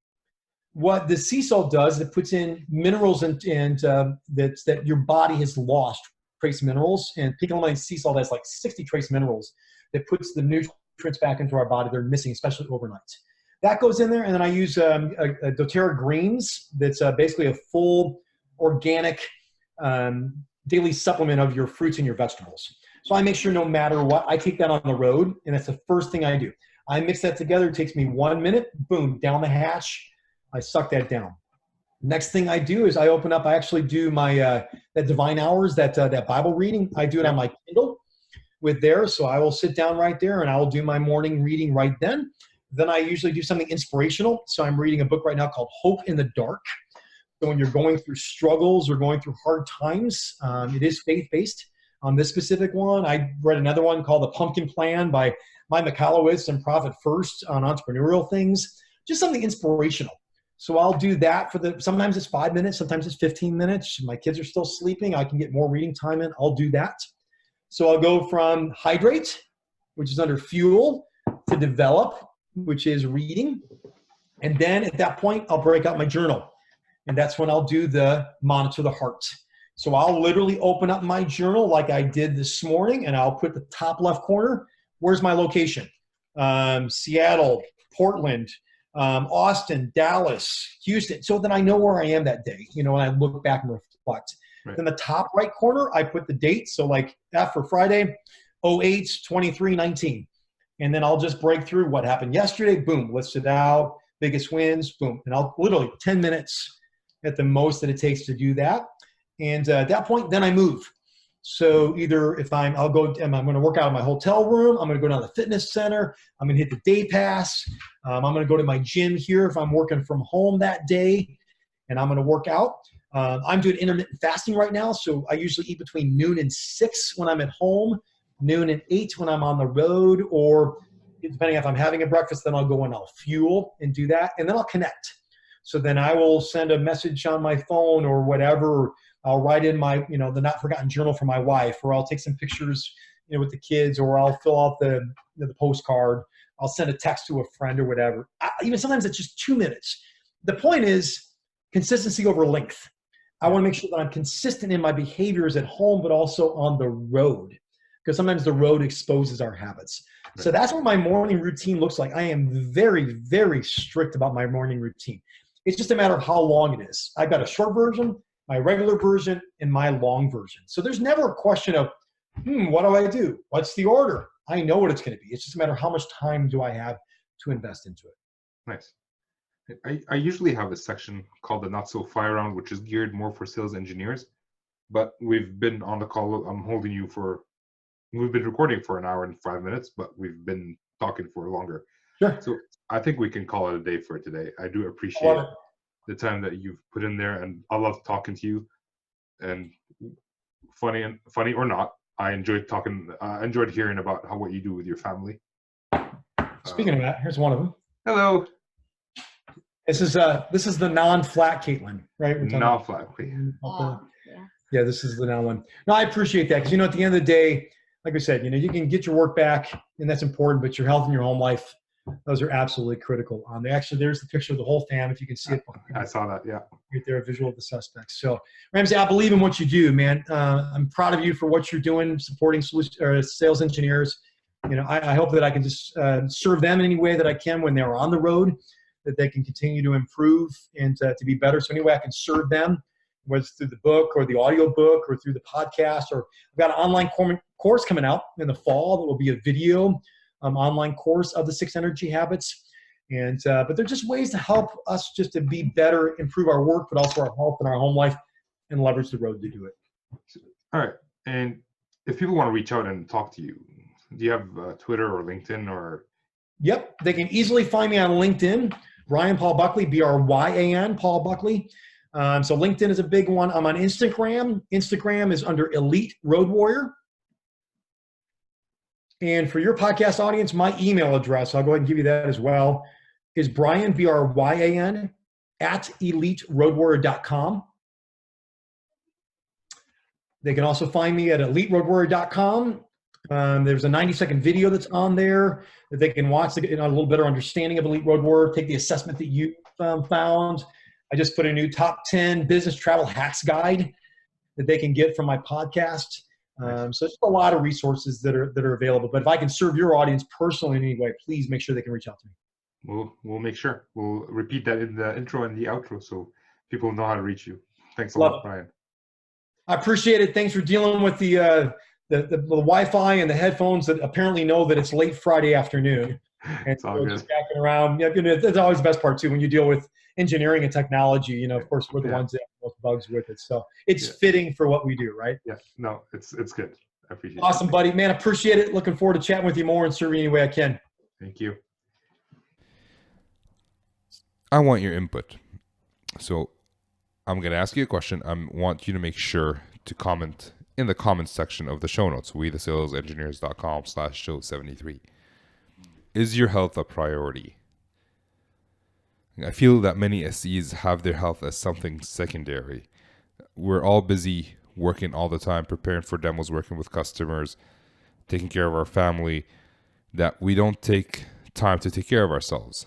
What the sea salt does, it puts in minerals and that your body has lost, trace minerals. And pink Himalayan sea salt has like 60 trace minerals that puts the nutrients back into our body. They're missing, especially overnight. That goes in there, and then I use a doTERRA Greens. That's basically a full organic daily supplement of your fruits and your vegetables. So I make sure no matter what, I take that on the road, and that's the first thing I do. I mix that together. It takes me 1 minute, boom, down the hatch. I suck that down. Next thing I do is I open up, I actually do my that Divine Hours, that Bible reading. I do it on my Kindle with there. So I will sit down right there and I will do my morning reading right then. Then I usually do something inspirational. So I'm reading a book right now called Hope in the Dark. So when you're going through struggles or going through hard times, it is faith-based. On this specific one, I read another one called The Pumpkin Plan by Mike Michalowicz and Profit First on entrepreneurial things. Just something inspirational. So I'll do that sometimes it's 5 minutes, sometimes it's 15 minutes. My kids are still sleeping. I can get more reading time in. I'll do that. So I'll go from hydrate, which is under fuel, to develop, which is reading. And then at that point, I'll break out my journal. And that's when I'll do the monitor the heart. So I'll literally open up my journal like I did this morning, and I'll put the top left corner. Where's my location? Seattle, Portland, Austin, Dallas, Houston. So then I know where I am that day, when I look back and reflect. Right. Then the top right corner, I put the date. So like that for Friday, 08/23/19. And then I'll just break through what happened yesterday. Boom, list it out, biggest wins, boom. And I'll literally 10 minutes at the most that it takes to do that. And at that point, then I move. So either I'm going to work out in my hotel room, I'm going to go down to the fitness center, I'm going to hit the day pass, I'm going to go to my gym here if I'm working from home that day, and I'm going to work out. I'm doing intermittent fasting right now, so I usually eat between noon and 6 when I'm at home, noon and 8 when I'm on the road, or depending if I'm having a breakfast, then I'll go and I'll fuel and do that, and then I'll connect. So then I will send a message on my phone or whatever. I'll write in my, the not forgotten journal for my wife, or I'll take some pictures, with the kids, or I'll fill out the postcard. I'll send a text to a friend or whatever. Even sometimes it's just 2 minutes. The point is consistency over length. I want to make sure that I'm consistent in my behaviors at home, but also on the road, because sometimes the road exposes our habits. Right. So that's what my morning routine looks like. I am very, very strict about my morning routine. It's just a matter of how long it is. I've got a short version, my regular version, and my long version. So there's never a question of, what do I do? What's the order? I know what it's going to be. It's just a matter of how much time do I have to invest into it. Nice. I usually have a section called the Not So Fire Round, which is geared more for sales engineers. But we've been on the call. We've been recording for 1 hour and 5 minutes, but we've been talking for longer. Sure. So I think we can call it a day for today. I do appreciate the time that you've put in there, and I love talking to you. And funny or not, I enjoyed enjoyed hearing about what you do with your family. Speaking of that, here's one of them. Hello. This is the non-flat Caitlin, right? We're talking Not flat. Yeah. Yeah, this is the now one. No, I appreciate that because at the end of the day, like I said, you can get your work back, and that's important. But your health and your home life, those are absolutely critical. Actually, there's the picture of the whole fam. If you can see it, I saw that. Yeah. right there, a visual of the suspects. So, Ramsey, I believe in what you do, man. I'm proud of you for what you're doing, supporting sales engineers. I hope that I can just serve them in any way that I can when they're on the road, that they can continue to improve and to be better. So, any way I can serve them, whether it's through the book or the audio book or through the podcast, or I've got an online course coming out in the fall that will be a video online course of the 6 energy habits. And but they're just ways to help us just to be better, improve our work, but also our health and our home life, and leverage the road to do it. All right. And if people want to reach out and talk to you, do you have Twitter or LinkedIn or? Yep, they can easily find me on LinkedIn, Bryan Paul Buckley, Bryan Paul Buckley. So LinkedIn is a big one. I'm on Instagram. Instagram is under Elite Road Warrior. And for your podcast audience, my email address, I'll go ahead and give you that as well, is Bryan, Bryan, at EliteRoadWarrior.com. They can also find me at EliteRoadWarrior.com. There's a 90-second video that's on there that they can watch to get a little better understanding of Elite Road Warrior, take the assessment that you found. I just put a new top 10 business travel hacks guide that they can get from my podcast. So it's a lot of resources that are available. But if I can serve your audience personally in any way, please make sure they can reach out to me. We'll make sure. We'll repeat that in the intro and the outro so people know how to reach you. Thanks a lot, Bryan. I appreciate it. Thanks for dealing with the Wi-Fi and the headphones that apparently know that it's late Friday afternoon. And It's all good. just backing around. Yeah, that's always the best part too when you deal with engineering and technology. Of course, we're the ones that have most bugs with it. So it's fitting for what we do, right? Yeah. No, it's good. I appreciate it. Awesome, buddy. Man, appreciate it. Looking forward to chatting with you more and serving any way I can. Thank you. I want your input. So I'm going to ask you a question. I want you to make sure to comment in the comments section of the show notes, WeTheSalesEngineers.com/show73. Is your health a priority? I feel that many SEs have their health as something secondary. We're all busy working all the time, preparing for demos, working with customers, taking care of our family, that we don't take time to take care of ourselves.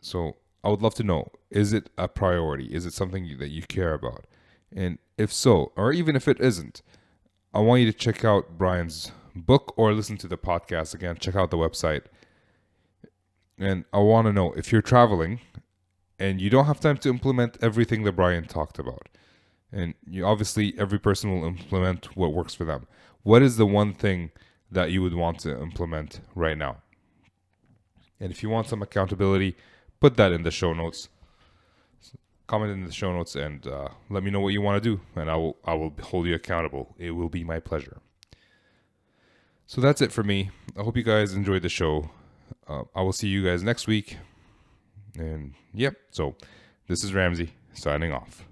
So I would love to know, is it a priority? Is it something that you care about? And if so, or even if it isn't, I want you to check out Bryan's book or listen to the podcast again. Check out the website. And I want to know, if you're traveling and you don't have time to implement everything that Bryan talked about, and obviously every person will implement what works for them, what is the one thing that you would want to implement right now? And if you want some accountability, put that in the show notes. Comment in the show notes and let me know what you want to do, and I will hold you accountable. It will be my pleasure. So that's it for me. I hope you guys enjoyed the show. I will see you guys next week. And yep, so this is Ramsey signing off.